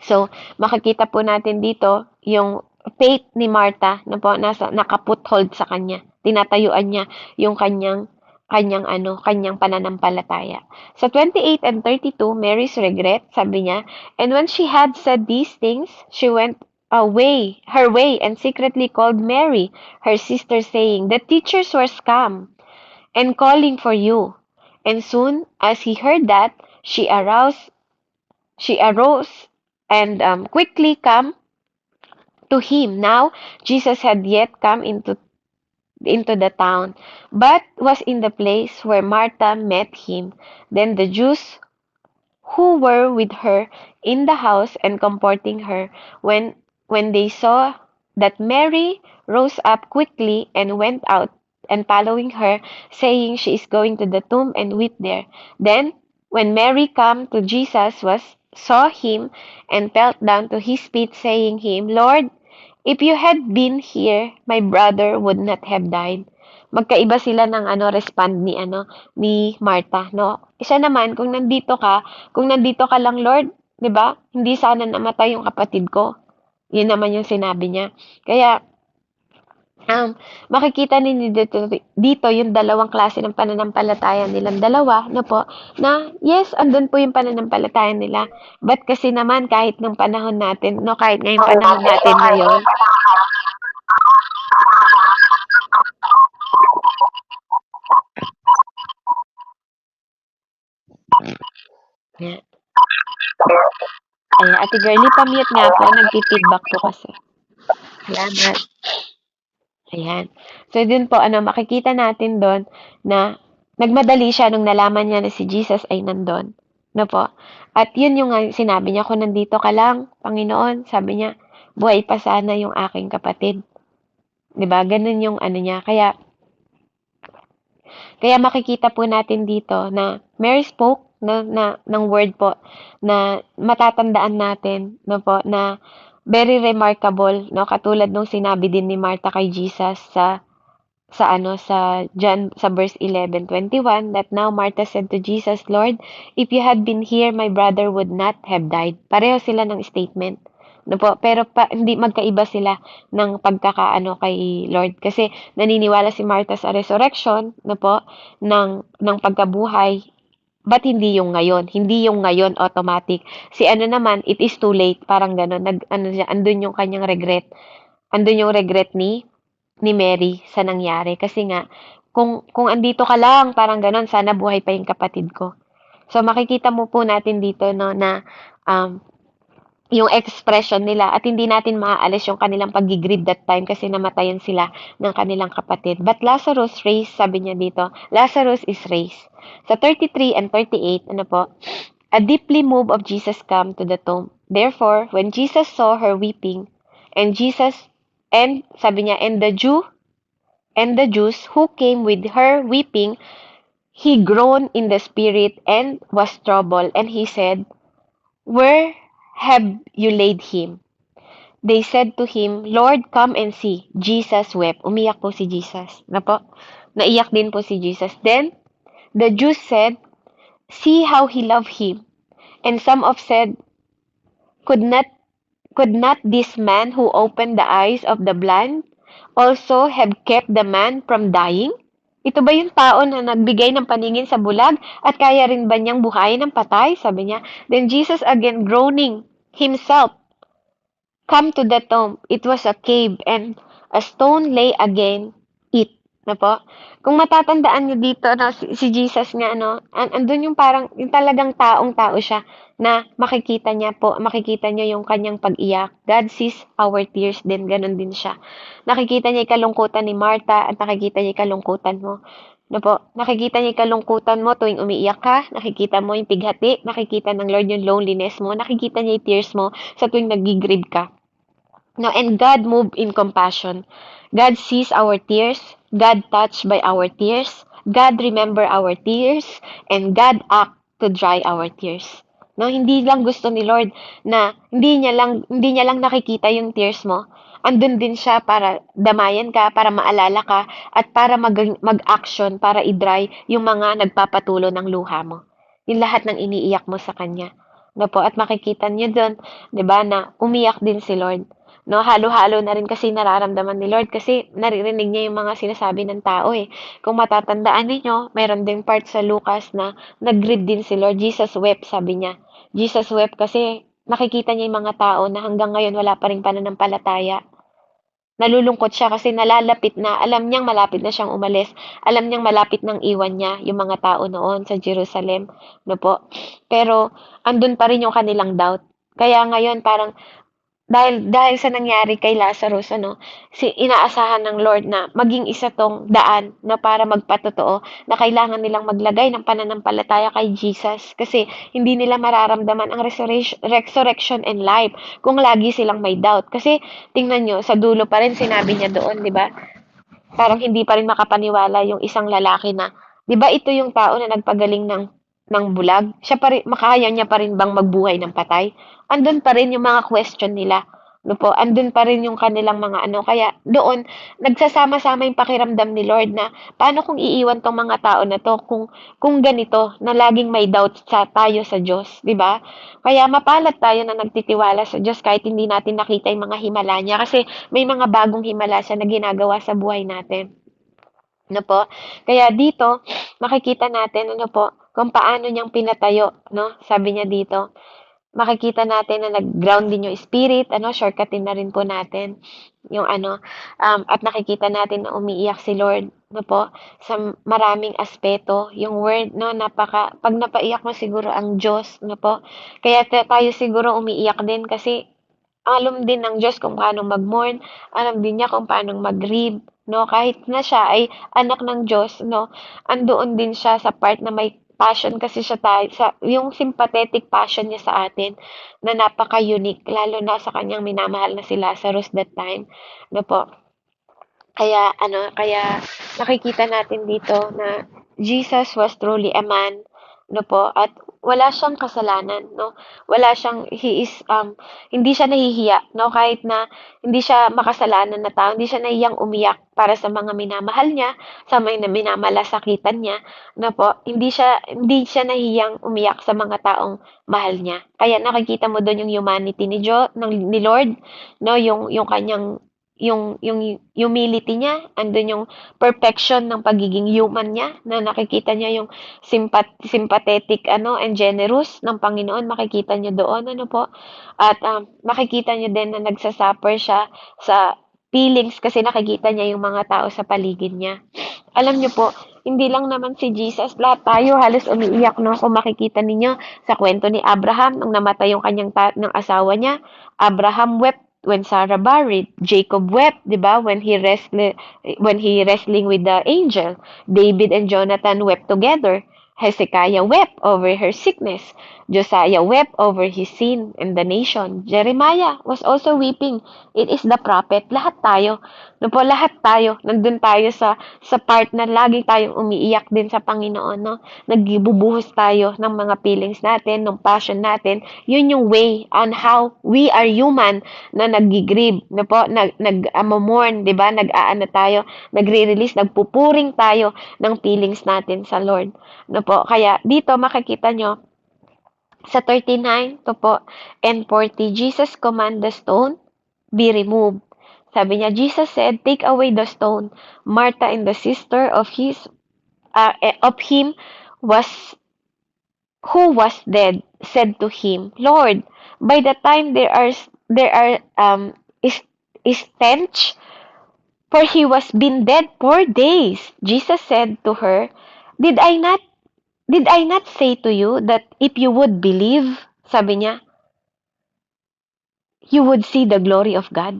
So, makikita po natin dito yung faith ni Martha, no po, nakaputhold sa kanya. Tinatayuan niya yung kanyang pananampalataya. Sa 28 and 32, Mary's regret, sabi niya, and when she had said these things, she went her way and secretly called Mary, her sister, saying, the teachers was come and calling for you. And soon as he heard that, she arose and quickly come to him. Now Jesus had yet come into the town, but was in the place where Martha met him. Then the Jews who were with her in the house and comforting her, when they saw that Mary rose up quickly and went out and following her, saying she is going to the tomb and weep there. Then when Mary come to Jesus saw him and fell down to his feet, saying him, Lord, if you had been here, my brother would not have died. Magkaiba sila ng respond ni Martha, no? Isa naman kung nandito ka lang, Lord, 'di ba? Hindi sana namatay yung kapatid ko. Yun naman yung sinabi niya. Kaya makikita ninyo dito yung dalawang klase ng pananampalataya nilang dalawa, no po, na yes, andun po yung pananampalataya nila. But kasi naman kahit ng panahon natin, no, kahit ngayong panahon natin ngayon, yeah. Ayan, Ate Girlie, pa-mute nga po, nagpi-feedback po kasi. Salamat. Ayan. So, dun po, makikita natin doon na nagmadali siya nung nalaman niya na si Jesus ay nandun. No po? At yun yung sinabi niya, kung nandito ka lang, Panginoon, sabi niya, buhay pa sana yung aking kapatid. 'Di ba? Ganun yung niya. Kaya makikita po natin dito na Mary spoke ng word po na matatandaan natin, no po, na very remarkable, no, katulad nung sinabi din ni Martha kay Jesus sa John sa verse 11:21, that now Martha said to Jesus, Lord, if you had been here, my brother would not have died. Pareho sila ng statement. No po, pero hindi magkaiba sila ng kay Lord kasi naniniwala si Martha sa resurrection, no po, ng pagkabuhay, but hindi yung ngayon automatic. Si naman, it is too late, parang gano'n, andun yung kanyang regret. Andun yung regret ni Mary sa nangyari kasi nga kung andito ka lang, parang gano'n, sana buhay pa yung kapatid ko. So makikita mo po natin dito, no, na yung expression nila at hindi natin maaalis yung kanilang pag-grieve that time kasi namatayan sila ng kanilang kapatid. But Lazarus raised, sabi niya dito, Lazarus is raised. Sa 33 and 38, po, a deeply moved of Jesus come to the tomb. Therefore, when Jesus saw her weeping, sabi niya, and the Jews who came with her weeping, he groaned in the spirit and was troubled, and he said, Where have you laid him? They said to him, Lord, come and see. Jesus wept. Umiyak po si Jesus. Na po? Naiyak din po si Jesus. Then, the Jews said, See how he loved him. And some of said, Could not Could not this man who opened the eyes of the blind also have kept the man from dying? Ito ba yung tao na nagbigay ng paningin sa bulag at kaya rin ba niyang buhayin ng patay? Sabi niya. Then Jesus again groaning himself, come to the tomb. It was a cave and a stone lay again it. Na po? Kung matatandaan niyo dito na si Jesus nga andun yung parang yung talagang taong-tao siya na makikita niya yung kanyang pag-iyak. God sees our tears din, ganun din siya. Nakikita niya yung kalungkutan ni Martha at nakikita niya yung kalungkutan mo. No po, nakikita niya yung kalungkutan mo tuwing umiiyak ka, nakikita mo yung pighati, nakikita ng Lord yung loneliness mo, nakikita niya yung tears mo sa tuwing nag-grieve ka. No, and God moved in compassion. God sees our tears. God touched by our tears. God remember our tears. And God act to dry our tears. No, hindi lang gusto ni Lord na hindi niya lang nakikita yung tears mo. Andun din siya para damayan ka, para maalala ka, at para mag-action, para i-dry yung mga nagpapatulo ng luha mo. Yung lahat ng iniiyak mo sa Kanya. No po, at makikita niyo doon, 'di ba, na umiyak din si Lord. No, halo-halo na rin kasi nararamdaman ni Lord kasi naririnig niya yung mga sinasabi ng tao eh. Kung matatandaan ninyo, mayroon ding part sa Lucas na nag-grieve din si Lord. Jesus wept, sabi niya. Jesus wept kasi nakikita niya yung mga tao na hanggang ngayon wala pa ring pananampalataya. Nalulungkot siya kasi nalalapit na, alam niyang malapit na siyang umalis. Alam niyang malapit nang iwan niya yung mga tao noon sa Jerusalem, no po. Pero andun pa rin yung kanilang doubt. Kaya ngayon parang dahil sa nangyari kay Lazarus, inaasahan ng Lord na maging isa 'tong daan na para magpatotoo na kailangan nilang maglagay ng pananampalataya kay Jesus kasi hindi nila mararamdaman ang resurrection and life kung lagi silang may doubt. Kasi tingnan niyo, sa dulo pa rin sinabi niya doon, 'di ba? Parang hindi pa rin makapaniwala yung isang lalaki na, 'di ba ito yung tao na nagpagaling ng bulag? Siya pa rin, makaya niya pa rin bang magbuhay ng patay? Andun pa rin yung mga question nila. No po, andun pa rin yung kanilang mga kaya doon, nagsasama-sama yung pakiramdam ni Lord na, paano kung iiwan tong mga tao na to, kung ganito, na laging may doubt tayo sa Diyos, di ba? Kaya mapalad tayo na nagtitiwala sa Diyos kahit hindi natin nakita yung mga himala niya, kasi may mga bagong himala siya na ginagawa sa buhay natin. No po? Kaya dito, makikita natin, kung paano niyang pinatayo, no? Sabi niya dito, makikita natin na nag-ground din yung spirit, shortcutin na rin po natin yung at nakikita natin na umiiyak si Lord, no po, sa maraming aspeto. Yung word, no, pag napaiyak mo siguro ang Diyos, no po. Kaya tayo siguro umiiyak din kasi alam din ng Diyos kung paano mag-mourn, alam din niya kung paano mag-grieve, no? Kahit na siya ay anak ng Diyos, no? Andoon din siya sa part na may passion kasi siya yung sympathetic passion niya sa atin na napaka-unique, lalo na sa kanyang minamahal na si Lazarus that time, no po. Kaya nakikita natin dito na Jesus was truly a man, no po, at wala siyang kasalanan, no? Hindi siya nahihiya, no? Kahit na hindi siya makasalanan na tao, hindi siya nahihiyang umiyak para sa mga minamahal niya, sa mga minamalasakitan niya, no po. Hindi siya nahihiyang umiyak sa mga taong mahal niya. Kaya nakikita mo doon yung humanity ni Lord, no? Yung kanyang yung humility niya, andun yung perfection ng pagiging human niya, na nakikita niya yung sympathetic and generous ng Panginoon, makikita niyo doon, po. At makikita niyo din na nagsasuffer siya sa feelings kasi nakikita niya yung mga tao sa paligid niya. Alam niyo po, hindi lang naman si Jesus, lahat tayo halos umiiyak, no? Kung makikita ninyo sa kwento ni Abraham, nung namatay yung kanyang ng asawa niya, Abraham wept when Sarah buried. Jacob wept, 'di ba? When he wrestling with the angel. David and Jonathan wept together. Hezekiah wept over her sickness. Josiah wept over his sin and the nation. Jeremiah was also weeping. It is the prophet. Lahat tayo. No po, lahat tayo. Nandun tayo sa part na lagi tayong umiiyak din sa Panginoon. No? Nagbubuhos tayo ng mga feelings natin, ng passion natin. Yun yung way on how we are human na nag-grieve. No po, nag-mourn, di ba? Nag-aano tayo, nagre-release, nagpupuring tayo ng feelings natin sa Lord. No po, kaya dito makikita nyo sa 39 to po and 40, Jesus command the stone be removed. Sabi niya, Jesus said, take away the stone. Martha and the sister of him was who was dead said to him, Lord, by the time there are stench, for he was been dead 4 days. Jesus said to her, Did I not say to you that if you would believe, sabi niya, you would see the glory of God?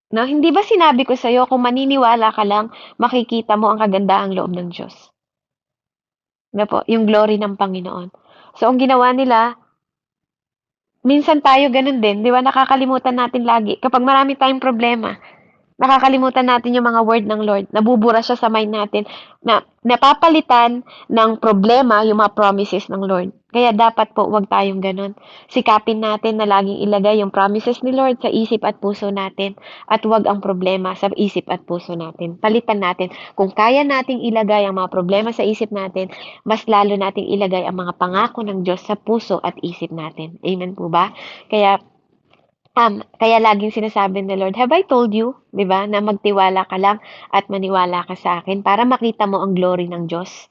No, hindi ba sinabi ko sa'yo, kung maniniwala ka lang, makikita mo ang kagandahang loob ng Diyos? No po, yung glory ng Panginoon. So, ang ginawa nila, minsan tayo ganun din, di ba? Nakakalimutan natin lagi. Kapag marami tayong problema, nakakalimutan natin yung mga word ng Lord. Nabubura siya sa mind natin na napapalitan ng problema yung mga promises ng Lord. Kaya dapat po wag tayong ganun. Sikapin natin na laging ilagay yung promises ni Lord sa isip at puso natin at wag ang problema sa isip at puso natin. Palitan natin. Kung kaya nating ilagay ang mga problema sa isip natin, mas lalo nating ilagay ang mga pangako ng Diyos sa puso at isip natin. Amen po ba? Kaya laging sinasabi ni Lord, have I told you, di ba, na magtiwala ka lang at maniwala ka sa akin para makita mo ang glory ng Diyos.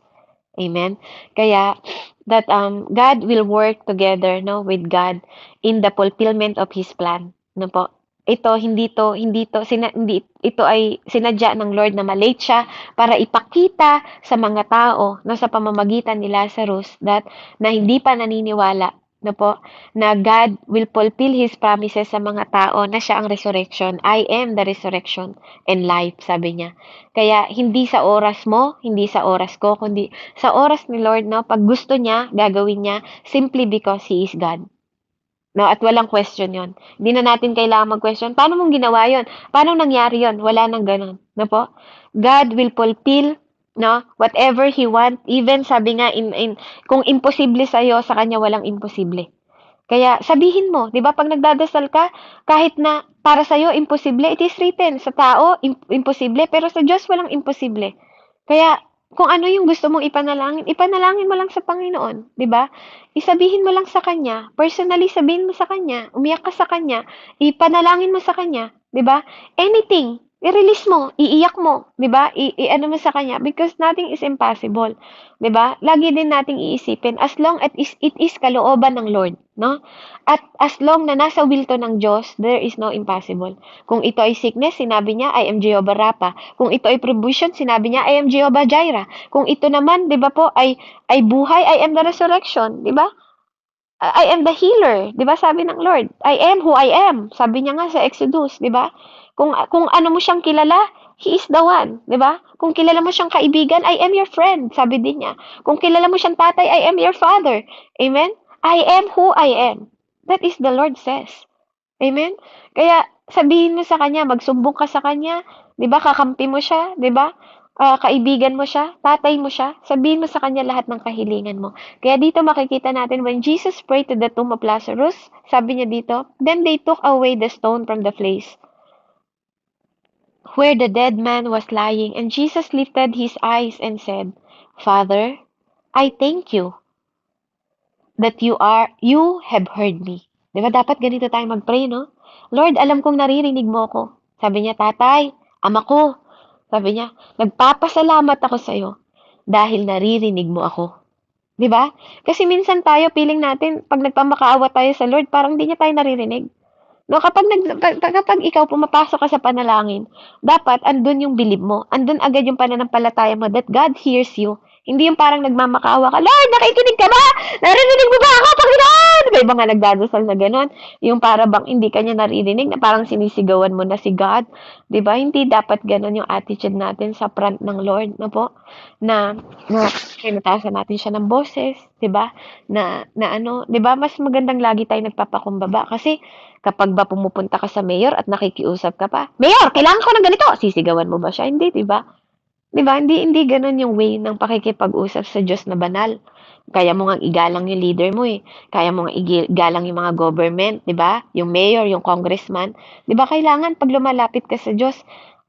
Amen. Kaya that God will work together with God in the fulfillment of His plan. No po. Hindi ito ay sinadya ng Lord na malate siya para ipakita sa mga tao sa pamamagitan ni Lazarus na hindi pa naniniwala na God will fulfill His promises sa mga tao na siya ang resurrection. I am the resurrection and life, sabi niya. Kaya hindi sa oras mo, hindi sa oras ko, kundi sa oras ni Lord, pag gusto niya, gagawin niya simply because He is God. At walang question yon. Hindi na natin kailangan mag-question, paano mong ginawa yon? Paano nangyari yon? Wala nang ganun. Po? God will fulfill whatever He want. Even sabi nga, kung imposible sa'yo, sa Kanya walang imposible. Kaya sabihin mo, di ba, pag nagdadasal ka, kahit na para sa'yo imposible, it is written. Sa tao, imposible, pero sa Diyos walang imposible. Kaya, kung ano yung gusto mong ipanalangin mo lang sa Panginoon, di ba? Isabihin mo lang sa Kanya, personally sabihin mo sa Kanya, umiyak ka sa Kanya, ipanalangin mo sa Kanya, di ba? Anything, i-release mo, iiyak mo, 'di ba? I-ano mo sa Kanya because nothing is impossible, 'di ba? Lagi din nating iisipin as long as it is kalooban ng Lord, no? At as long na nasa will to ng Diyos, there is no impossible. Kung ito ay sickness, sinabi niya, I am Jehovah Rapha. Kung ito ay provision, sinabi niya, I am Jehovah Jireh. Kung ito naman, 'di ba po, ay buhay, I am the resurrection, 'di ba? I am the healer, 'di ba? Sabi ng Lord, I am who I am. Sabi niya nga sa Exodus, 'di ba? Kung ano mo siyang kilala, He is the one, 'di ba? Kung kilala mo siyang kaibigan, I am your friend, sabi din niya. Kung kilala mo siyang tatay, I am your father. Amen? I am who I am. That is the Lord says. Amen? Kaya sabihin mo sa Kanya, magsumbong ka sa Kanya, 'di ba? Kakampi mo siya, 'di ba? Kaibigan mo siya, tatay mo siya, sabihin mo sa Kanya lahat ng kahilingan mo. Kaya dito makikita natin, when Jesus prayed to the tomb of Lazarus, sabi niya dito, then they took away the stone from the place where the dead man was lying, and Jesus lifted His eyes and said, Father, I thank you that you have heard me. Diba dapat ganito tayo mag-pray, no? Lord, alam kong naririnig mo ako. Sabi niya, Tatay, Ama ko, sabi niya, nagpapasalamat ako sa iyo dahil naririnig mo ako. 'Di ba? Kasi minsan tayo feeling natin pag nagpamakaawa tayo sa Lord, parang hindi niya tayo naririnig. No, kapag ikaw pumapasok ka sa panalangin, dapat andun yung believe mo. Andun agad yung pananampalataya mo that God hears you. Hindi yung parang nagmamakaawa ka, Lord, nakikinig ka ba? Naririnig mo ba ako, Panginoon? may mga nagdadasal na gano'n, yung para bang hindi ka niya naririnig na parang sinisigawan mo na si God, 'di ba? Hindi dapat gano'n yung attitude natin sa front ng Lord, na po, na tinataasan natin siya ng boses, 'di ba? Na ano, 'di ba, mas magandang lagi tayong nagpapakumbaba kasi kapag ba pumupunta ka sa mayor at nakikiusap ka pa, "Mayor, kailangan ko ng ganito!" Sisigawan mo ba siya? Hindi, 'di ba? 'Di ba, hindi gano'n yung way ng pakikipag-usap sa Diyos na banal. Kaya mo ngang igalang yung leader mo, eh. Kaya mo ngang igalang yung mga government, 'di ba? Yung mayor, yung congressman. 'Di ba kailangan 'pag lumalapit ka sa Diyos,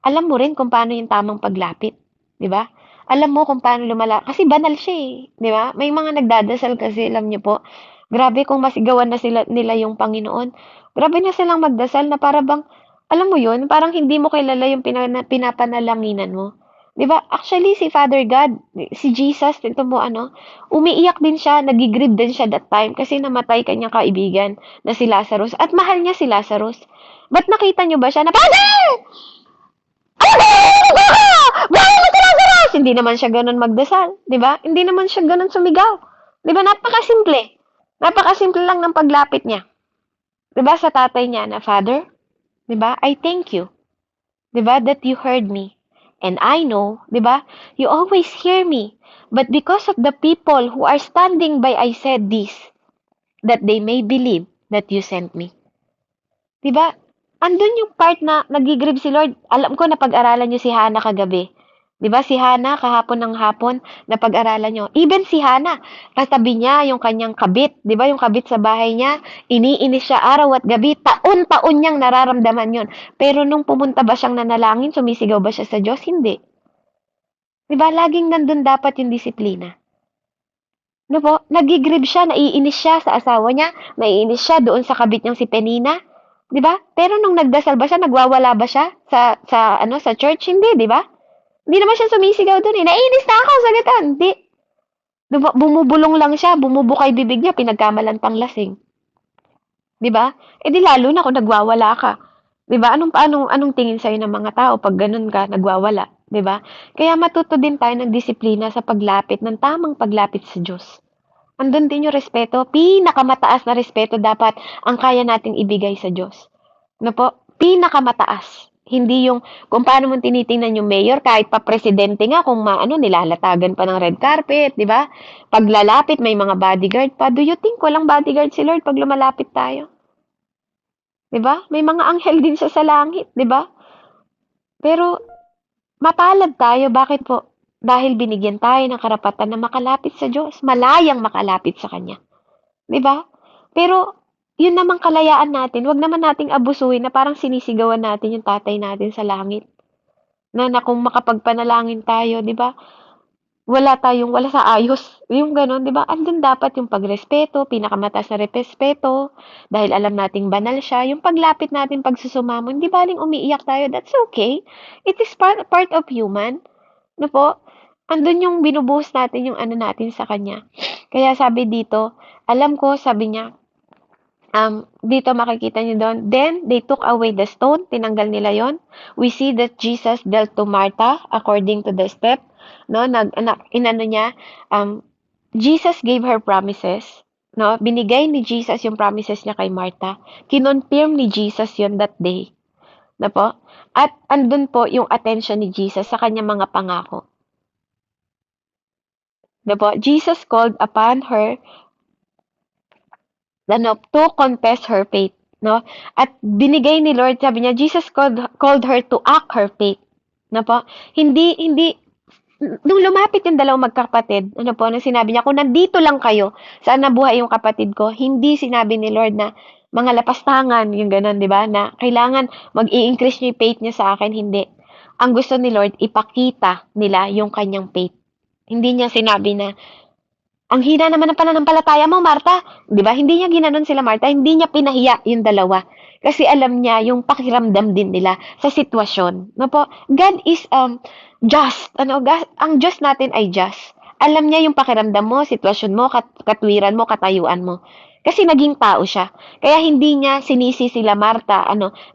alam mo rin kung paano yung tamang paglapit, 'di ba? Alam mo kung paano kasi banal siya, eh, 'di ba? May mga nagdadasal kasi, alam niyo po, grabe kung masigawan na nila yung Panginoon. Grabe na silang magdasal na para bang, alam mo yun, parang hindi mo kilala yung pinapanalanginan mo. 'Di ba? Actually, si Father God, si Jesus, ito mo ano, umiiyak din siya, nagigrieve din siya that time kasi namatay kanyang kaibigan na si Lazarus at mahal niya si Lazarus. Ba't nakita niyo ba siya na, Father! Buhay mo si Lazarus! Hindi naman siya ganun magdasal, 'di ba? Hindi naman siya ganun sumigaw. 'Di ba? Napakasimple. Napakasimple lang ng paglapit niya. 'Di ba sa tatay niya na, Father, 'di ba? I thank you. 'Di ba? That you heard me. And I know, 'di ba? You always hear me. But because of the people who are standing by, I said this, that they may believe that you sent me. 'Di ba? Andun yung part na nagigrieve si Lord. Alam ko na pag-aralan niyo si Hannah kagabi. 'Di ba si Hannah kahapon ng hapon na pag-aralan niyo. Even si Hannah, katabi niya yung kanyang kabit, 'di ba? Yung kabit sa bahay niya, iniinis siya araw at gabi. Taon-taon niyang nararamdaman 'yon. Pero nung pumunta ba siyang nanalangin, sumisigaw ba siya sa Diyos? Hindi. 'Di ba? Laging nandun dapat yung disiplina. No po, nagigrieve siya, naiinis siya sa asawa niya, naiinis siya doon sa kabit niyang si Penina, 'di ba? Pero nung nagdasal ba siya, nagwawala ba siya sa church? Hindi, 'di ba? Hindi naman siya sumisigaw doon, eh. Naiinis na ako sa ganito. Hindi. 'Di ba? Bumubulong lang siya, bumubukay bibig niya, pinagkamalan pang lasing. 'Di ba? Eh di lalo na kung nagwawala ka. 'Di ba? Anong tingin sa'yo ng mga tao pag ganun ka, nagwawala, 'di ba? Kaya matuto din tayo ng disiplina sa paglapit, ng tamang paglapit sa Diyos. Andun din yung respeto, pinakamataas na respeto dapat ang kaya nating ibigay sa Diyos. Ano po? Pinakamataas. Hindi yung kung paano mo tinitingnan yung mayor, kahit pa presidente nga, kung nilalatagan pa ng red carpet, di ba? Pag lalapit, may mga bodyguard pa. Do you think walang bodyguard si Lord pag lumalapit tayo? Di ba? May mga anghel din siya sa langit, di ba? Pero mapalad tayo, bakit po? Dahil binigyan tayo ng karapatan na makalapit sa Diyos, malayang makalapit sa Kanya. 'Di ba? Pero yun namang kalayaan natin, wag naman nating abusuhin na parang sinisigawan natin yung tatay natin sa langit. Na kung makapagpanalangin tayo, 'di ba? Wala sa ayos. Yung gano'n, 'di ba? Andun dapat yung pagrespeto, pinakamataas na respeto, dahil alam nating banal siya. Yung paglapit natin, pagsusumamo, hindi baling umiiyak tayo, that's okay. It is part of human. Ano po? Andun yung binubuhos natin yung ano natin sa kanya. Kaya sabi dito, alam ko, sabi niya, dito makikita niyo doon, then they took away the stone, tinanggal nila yon. We see that Jesus dealt to Martha according to the step, no? Inano niya, Jesus gave her promises, no? Binigay ni Jesus yung promises niya kay Martha. Kinonfirm ni Jesus yon that day, na po? At andun po yung attention ni Jesus sa kanyang mga pangako. Na po? Jesus called upon her to confess her faith, no? At binigay ni Lord, sabi niya, Jesus called her to act her faith, no po? Hindi, nung lumapit yung dalawang magkakapatid, nung sinabi niya, kung nandito lang kayo, saan nabuhay yung kapatid ko, hindi sinabi ni Lord na, mga lapastangan, yung ganun, di ba? Na kailangan mag-i-increase niyo yung faith niya sa akin, hindi. Ang gusto ni Lord, ipakita nila yung kanyang faith. Hindi niya sinabi na, ang hina naman ng pananampalataya mo, Martha. 'Di ba? Hindi niya ginanon sila, Martha. Hindi niya pinahiya yung dalawa. Kasi alam niya yung pakiramdam din nila sa sitwasyon. No po? God is just. Ang Diyos natin ay just. Alam niya yung pakiramdam mo, sitwasyon mo, katwiran mo, katayuan mo. Kasi naging tao siya. Kaya hindi niya sinisi sila, Martha,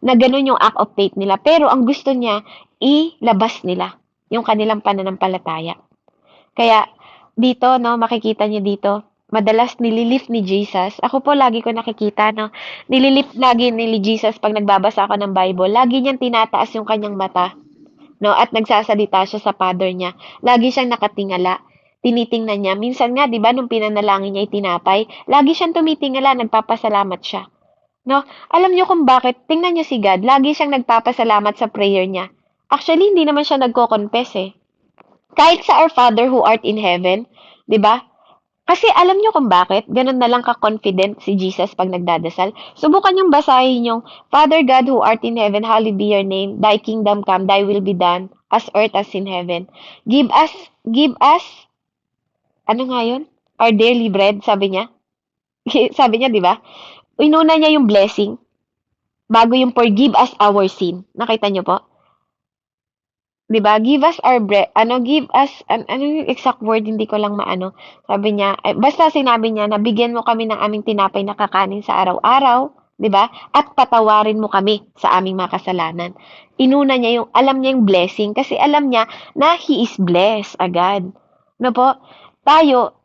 na ganun yung act of faith nila. Pero ang gusto niya, ilabas nila yung kanilang pananampalataya. Kaya dito, no, makikita niyo dito, madalas nililift ni Jesus. Ako po lagi ko nakikita, no? Nililift lagi ni Jesus pag nagbabasa ako ng Bible. Lagi niyang tinataas yung kanyang mata, no? At nagsasalita siya sa Father niya. Lagi siyang nakatingala. Tinitingnan niya. Minsan nga, di ba, nung pinanalangin niya itinapay, lagi siyang tumitingala, nagpapasalamat siya. No? Alam niyo kung bakit? Tingnan niyo si God. Lagi siyang nagpapasalamat sa prayer niya. Actually, hindi naman siya nagko-confess eh. Kahit sa Our Father who art in heaven, 'di ba? Kasi alam niyo kung bakit? Ganun na lang ka-confident si Jesus pag nagdadasal. Subukan niyong basahin yung, Father God who art in heaven, hallowed be your name. Thy kingdom come, thy will be done, as earth as in heaven. Give us, ano nga yun? Our daily bread, sabi niya. Sabi niya, di ba? Inuna niya yung blessing, bago yung forgive us our sin. Nakita niyo po? 'Di ba? Give us our bread, give us, ano yung exact word, hindi ko lang maano. Sabi niya, basta sinabi niya na bigyan mo kami ng aming tinapay na kakanin sa araw-araw, 'di ba? At patawarin mo kami sa aming mga kasalanan. Inuna niya yung, alam niya yung blessing kasi alam niya na he is blessed agad. No po? Tayo,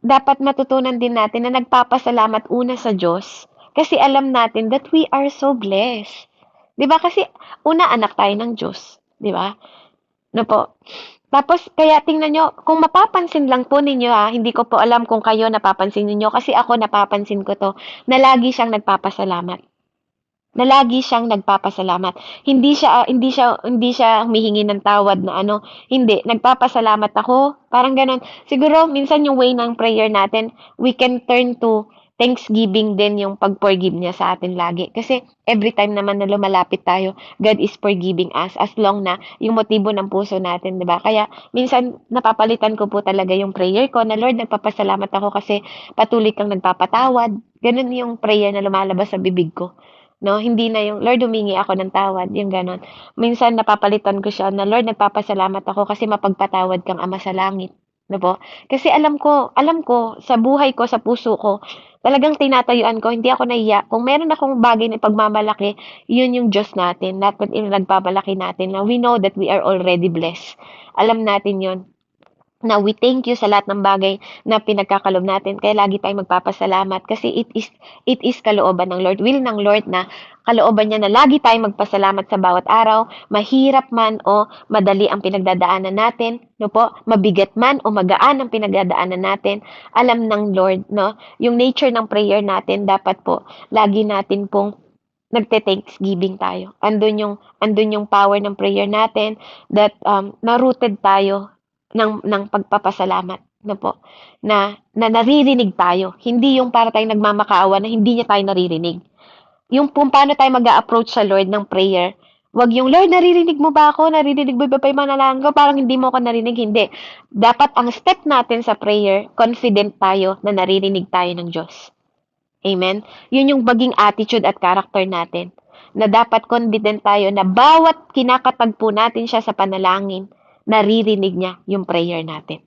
dapat matutunan din natin na nagpapasalamat una sa Diyos kasi alam natin that we are so blessed. 'Di ba? Kasi una anak tayo ng Diyos, 'di ba? No po. Tapos kaya tingnan nyo, kung mapapansin lang po ninyo ha, hindi ko po alam kung kayo napapansin niyo kasi ako napapansin ko to, na lagi siyang nagpapasalamat. Na lagi siyang nagpapasalamat. Hindi siya humihingi ng tawad na ano, hindi, nagpapasalamat ako, parang ganun. Siguro minsan yung way ng prayer natin, we can turn to thanksgiving din yung pag-forgive niya sa atin lagi. Kasi every time naman na lumalapit tayo, God is forgiving us as long na yung motibo ng puso natin, 'di ba? Kaya minsan napapalitan ko po talaga yung prayer ko na Lord, nagpapasalamat ako kasi patuloy kang nagpapatawad. Ganun yung prayer na lumalabas sa bibig ko. No, hindi na yung Lord, humingi ako ng tawad, yung gano'n. Minsan napapalitan ko siya na Lord, nagpapasalamat ako kasi mapagpatawad kang Ama sa langit, 'no po? Kasi alam ko sa buhay ko, sa puso ko, talagang tinatayuan ko, hindi ako nahiya. Kung meron akong bagay na pagmamalaki, yun yung Diyos natin, dapat nagpamalaki natin na we know that we are already blessed. Alam natin yun na we thank you sa lahat ng bagay na pinagkakalob natin. Kaya lagi tayong magpapasalamat kasi it is kalooban ng Lord. Will ng Lord na kalooban niya na lagi tayong magpasalamat sa bawat araw, mahirap man o madali ang pinagdadaanan natin, no po, mabigat man o magaan ang pinagdadaanan natin, alam ng Lord, no, yung nature ng prayer natin, dapat po, lagi natin pong nagte-thanksgiving tayo. Andun yung power ng prayer natin that na-rooted tayo ng pagpapasalamat na po na naririnig tayo. Hindi yung para tayong nagmamakaawa na hindi niya tayo naririnig. Yung kung paano tayo mag-a-approach sa Lord ng prayer, wag yung Lord, naririnig mo ba ako? Naririnig mo ba yung manalangin ko? Parang hindi mo ako narinig. Hindi. Dapat ang step natin sa prayer, confident tayo na naririnig tayo ng Diyos. Amen? Yun yung maging attitude at character natin. Na dapat confident tayo na bawat kinakatagpo natin siya sa panalangin, naririnig niya yung prayer natin.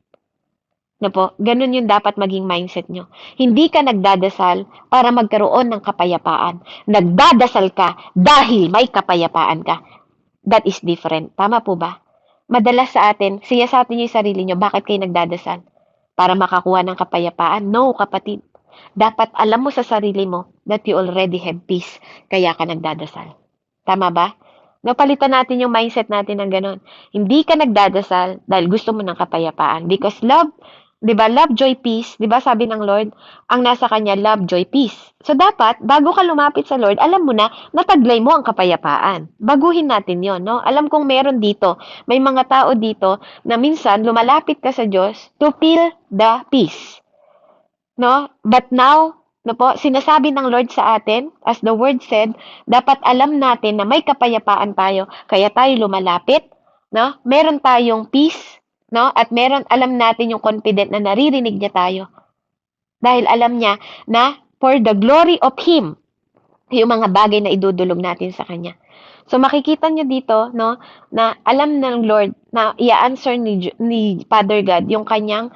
Na po, ganun yung dapat maging mindset nyo. Hindi ka nagdadasal para magkaroon ng kapayapaan. Nagdadasal ka dahil may kapayapaan ka. That is different. Tama po ba? Madalas sa atin, siya sa atin yung sarili nyo, bakit kayo nagdadasal? Para makakuha ng kapayapaan? No, kapatid. Dapat alam mo sa sarili mo that you already have peace, kaya ka nagdadasal. Tama ba? Napalitan natin yung mindset natin ng ganun. Hindi ka nagdadasal dahil gusto mo ng kapayapaan. Because love, di ba, love, joy, peace, di ba sabi ng Lord, ang nasa kanya, love, joy, peace. So dapat, bago ka lumapit sa Lord, alam mo na, nataglay mo ang kapayapaan. Baguhin natin yon, no? Alam kong meron dito, may mga tao dito na minsan lumalapit ka sa Diyos to feel the peace. No? But now, no po, sinasabi ng Lord sa atin, as the word said, dapat alam natin na may kapayapaan tayo, kaya tayo lumalapit, no? Meron tayong peace, no? At alam natin yung confident na naririnig niya tayo. Dahil alam niya na for the glory of Him, yung mga bagay na idudulog natin sa Kanya. So makikita niyo dito, no, na alam ng Lord na i-answer ni Father God yung kanyang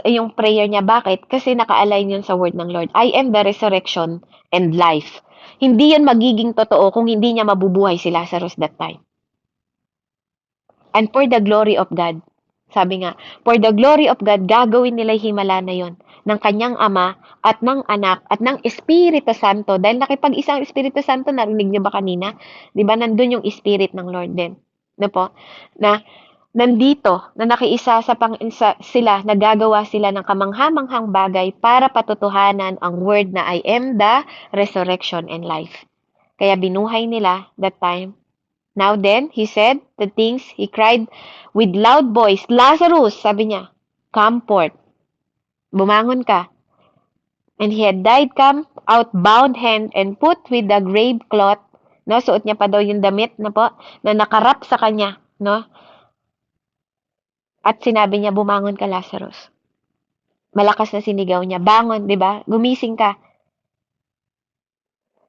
yung prayer niya. Bakit? Kasi naka-align yun sa word ng Lord. I am the resurrection and life. Hindi yun magiging totoo kung hindi niya mabubuhay si Lazarus that time. And for the glory of God. Sabi nga, for the glory of God, gagawin nila yung himala na yon ng kanyang Ama at ng Anak at ng Espiritu Santo. Dahil nakipag-isa ang Espiritu Santo, narinig niyo ba kanina? Di ba nandun yung Spirit ng Lord din? No po? Na nandito, na nakiisa sila, nagagawa sila ng kamanghamanghang bagay para patutuhanan ang word na I am the resurrection and life. Kaya binuhay nila that time. Now then, he said the things, he cried with loud voice, Lazarus, sabi niya, come forth. Bumangon ka. And he had died, come out bound hand and put with the grave cloth, no? Suot niya pa daw yung damit na po, na nakarap sa kanya, no? At sinabi niya, bumangon ka, Lazarus. Malakas na sinigaw niya, bangon, di ba? Gumising ka.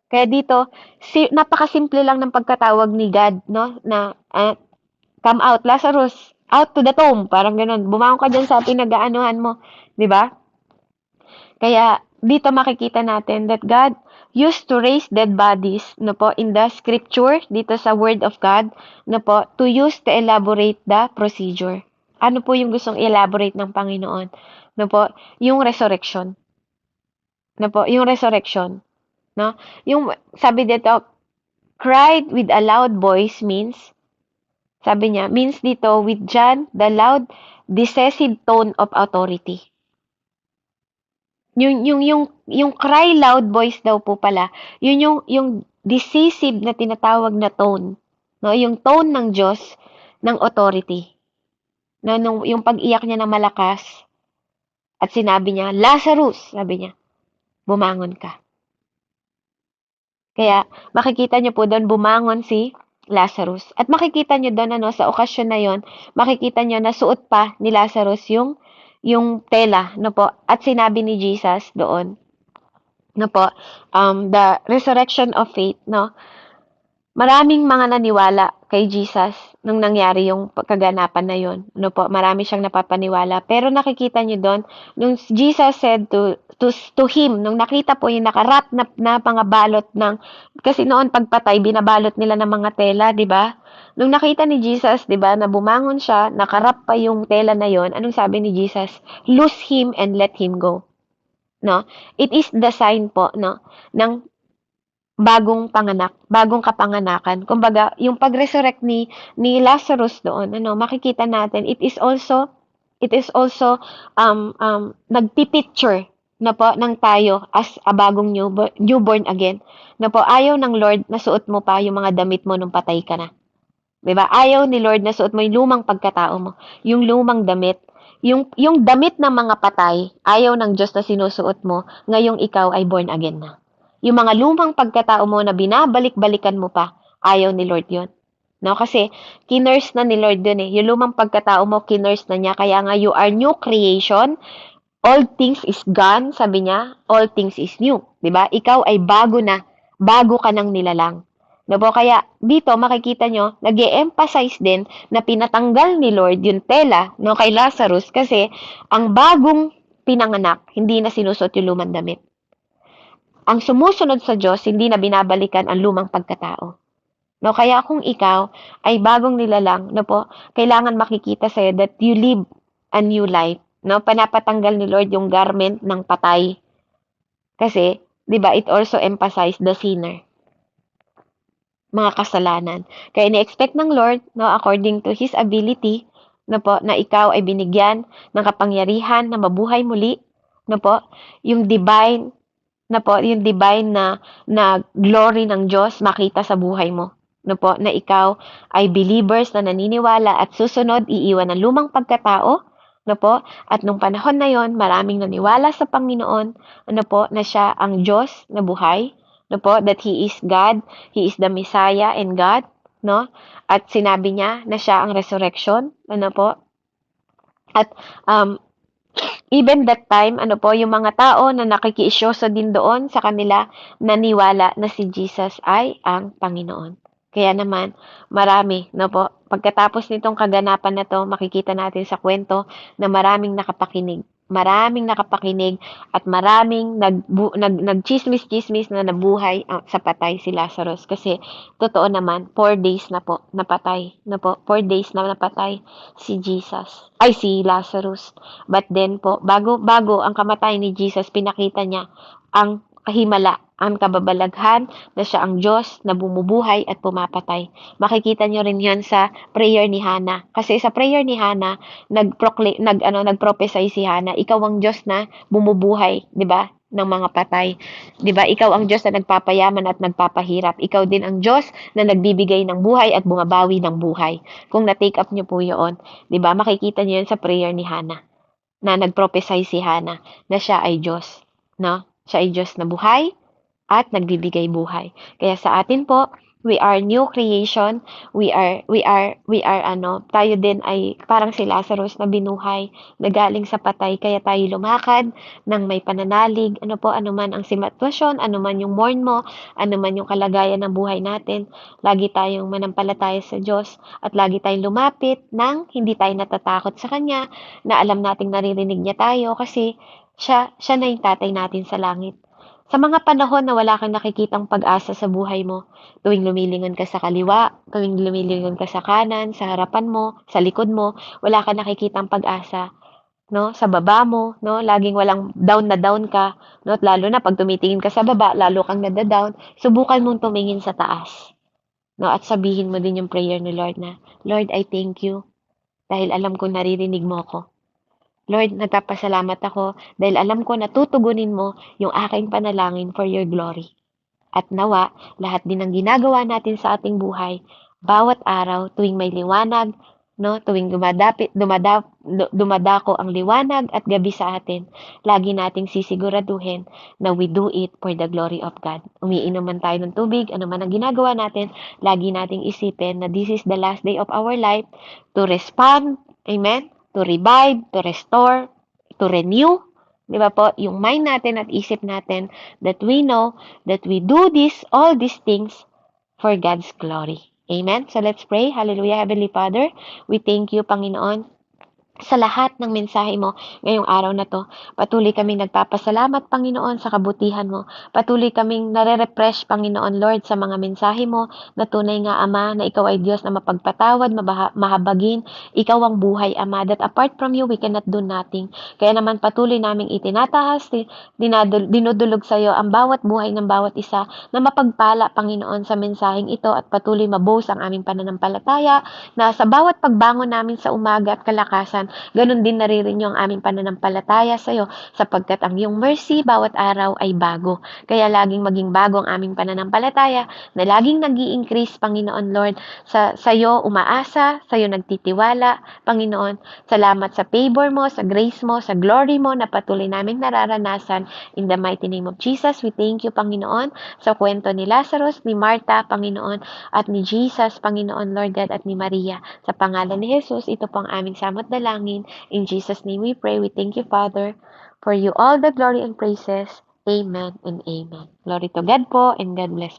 Kaya dito, napakasimple lang ng pagkatawag ni God, no? Na, come out, Lazarus, out to the tomb. Parang ganun. Bumangon ka dyan sa pinag-aanuhan mo. Di ba? Kaya, dito makikita natin that God used to raise dead bodies, no po, in the scripture, dito sa word of God, no po, to use to elaborate the procedure. Ano po yung gustong elaborate ng Panginoon? No po, yung resurrection. No po, yung resurrection. No? Yung, sabi dito, cried with a loud voice means, sabi niya, means dito, with John, the loud, decisive tone of authority. Yung cry loud voice daw po pala, yun yung decisive na tinatawag na tone. No? Yung tone ng Diyos, ng authority. No? Yung pag-iyak niya na malakas, at sinabi niya, Lazarus, sabi niya, bumangon ka. Kaya, makikita niyo po doon, bumangon si Lazarus. At makikita niyo doon, sa okasyon na yon, makikita niyo na suot pa ni Lazarus yung tela, no po. At sinabi ni Jesus doon, no po, the resurrection of faith, no. Maraming mga naniwala kay Jesus nung nangyari yung kaganapan na yon, no po. Marami siyang napapaniwala. Pero nakikita niyo doon, nung Jesus said to him, nung nakita po yung nakarap na mga balot ng, kasi noon pagpatay, binabalot nila ng mga tela, di ba? Nung nakita ni Jesus, di ba, na bumangon siya, nakarap pa yung tela na yon, anong sabi ni Jesus? Loose him and let him go. No? It is the sign po, no, ng bagong panganak, bagong kapanganakan. Kumbaga, yung pag-resurrect ni Lazarus doon, makikita natin, it is also nagpipicture na po ng tayo as a bagong newborn again. Na po, ayaw ng Lord na suot mo pa yung mga damit mo nung patay ka na. Diba? Ayaw ni Lord na suot mo yung lumang pagkatao mo, yung lumang damit. Yung damit ng mga patay, ayaw ng Diyos na sinusuot mo, ngayong ikaw ay born again na. Yung mga lumang pagkatao mo na binabalik-balikan mo pa, ayaw ni Lord yon. No? Kasi, kinurse na ni Lord yun eh. Yung lumang pagkatao mo, kinurse na niya. Kaya nga, you are new creation. All things is gone, sabi niya. All things is new. Diba? Ikaw ay bago na. Bago ka ng nilalang. No po? Kaya, dito, makikita nyo, nag-e-emphasize din na pinatanggal ni Lord yung tela, no, kay Lazarus kasi ang bagong pinanganak, hindi na sinusot yung lumang damit. Ang sumusunod sa Diyos, hindi na binabalikan ang lumang pagkatao. No, kaya kung ikaw ay bagong nilalang, no po, kailangan makikita sa'yo that you live a new life. No, panapatanggal ni Lord yung garment ng patay. Kasi, 'di ba, it also emphasized the sinner. Mga kasalanan. Kaya ni-expect ng Lord, no, according to His ability, no po, na ikaw ay binigyan ng kapangyarihan na mabuhay muli, no po, yung divine na glory ng Diyos makita sa buhay mo. No po, na ikaw ay believers na naniniwala at susunod iiwan ng lumang pagkatao, no po, at nung panahon na yon, maraming naniwala sa Panginoon, ano po, na siya ang Diyos na buhay, no po, that He is God, He is the Messiah and God, no, at sinabi niya na siya ang resurrection, ano po, at even that time, ano po, yung mga tao na nakikiisyoso din doon sa kanila, naniwala na si Jesus ay ang Panginoon. Kaya naman, marami, no po, pagkatapos nitong kaganapan na to, makikita natin sa kwento na maraming nakapakinig. maraming nakapakinig at maraming nagchismis-chismis na nabuhay sa patay si Lazarus. Kasi totoo naman, 4 days na po napatay na po. 4 days na napatay si Jesus. Ay, si Lazarus. But then po, bago ang kamatayan ni Jesus, pinakita niya ang kahimala, ang kababalaghan na siya ang Diyos na bumubuhay at pumapatay. Makikita niyo rin 'yon sa prayer ni Hannah. Kasi sa prayer ni Hannah, nagprophesy si Hannah, ikaw ang Diyos na bumubuhay, 'di ba? Ng mga patay. 'Di ba? Ikaw ang Diyos na nagpapayaman at nagpapahirap. Ikaw din ang Diyos na nagbibigay ng buhay at bumabawi ng buhay. Kung na-take up niyo po 'yon, 'di ba? Makikita niyo 'yon sa prayer ni Hannah. Na nagprophesy si Hannah na siya ay Diyos, no? Siya ay Diyos na buhay at nagbibigay buhay. Kaya sa atin po, we are new creation. Tayo din ay parang si Lazarus na binuhay, na galing sa patay. Kaya tayo lumakad ng may pananalig. Ano man ang sitwasyon, ano man yung mourn mo, ano man yung kalagayan ng buhay natin. Lagi tayong manampalataya sa Diyos at lagi tayong lumapit nang hindi tayo natatakot sa Kanya, na alam nating naririnig niya tayo kasi siya na yung tatay natin sa langit. Sa mga panahon na wala kang nakikitang pag-asa sa buhay mo, tuwing lumilingon ka sa kaliwa, tuwing lumilingon ka sa kanan, sa harapan mo, sa likod mo, wala kang nakikitang pag-asa, no? Sa baba mo, no? Laging walang down na down ka, no? At lalo na pag tumitingin ka sa baba, lalo kang nada-down, subukan mong tumingin sa taas, no? At sabihin mo din yung prayer ni Lord na, Lord, I thank you dahil alam ko naririnig mo ako. Lord, nagpapasalamat ako dahil alam ko na tutugunin mo yung aking panalangin for your glory. At nawa, lahat din ng ginagawa natin sa ating buhay, bawat araw, tuwing may liwanag, no, tuwing dumadako ang liwanag at gabi sa atin, lagi nating sisiguraduhin na we do it for the glory of God. Umiinom man tayo ng tubig, ano man ang ginagawa natin, lagi nating isipin na this is the last day of our life to respond, amen, to revive, to restore, to renew, di ba po, yung mind natin at isip natin that we know that we do all these things for God's glory. Amen? So let's pray. Hallelujah, Heavenly Father. We thank you, Panginoon, sa lahat ng mensahe mo ngayong araw na to. Patuloy kaming nagpapasalamat, Panginoon, sa kabutihan mo. Patuloy kaming nare-refresh, Panginoon Lord, sa mga mensahe mo na tunay nga, Ama, na ikaw ay Diyos na mapagpatawad, mahabagin. Ikaw ang buhay, Ama, that apart from you, we cannot do nothing. Kaya naman patuloy naming itinatahas, dinudulog sa iyo ang bawat buhay ng bawat isa na mapagpala, Panginoon, sa mensaheng ito at patuloy mabuhos ang aming pananampalataya na sa bawat pagbangon namin sa umaga at kalakasan, ganun din naririnyo ang aming pananampalataya sa iyo sapagkat ang iyong mercy bawat araw ay bago. Kaya laging maging bago ang aming pananampalataya na laging nag-i-increase, Panginoon Lord, sa iyo umaasa, sa iyo nagtitiwala, Panginoon. Salamat sa favor mo, sa grace mo, sa glory mo na patuloy naming nararanasan. In the mighty name of Jesus, we thank you, Panginoon, sa kwento ni Lazarus, ni Martha, Panginoon, at ni Jesus, Panginoon Lord God, at ni Maria. Sa pangalan ni Jesus, ito po ang aming samot dalangin. In Jesus' name we pray. We thank you, Father, for you all the glory and praises. Amen and amen. Glory to God po, and God bless.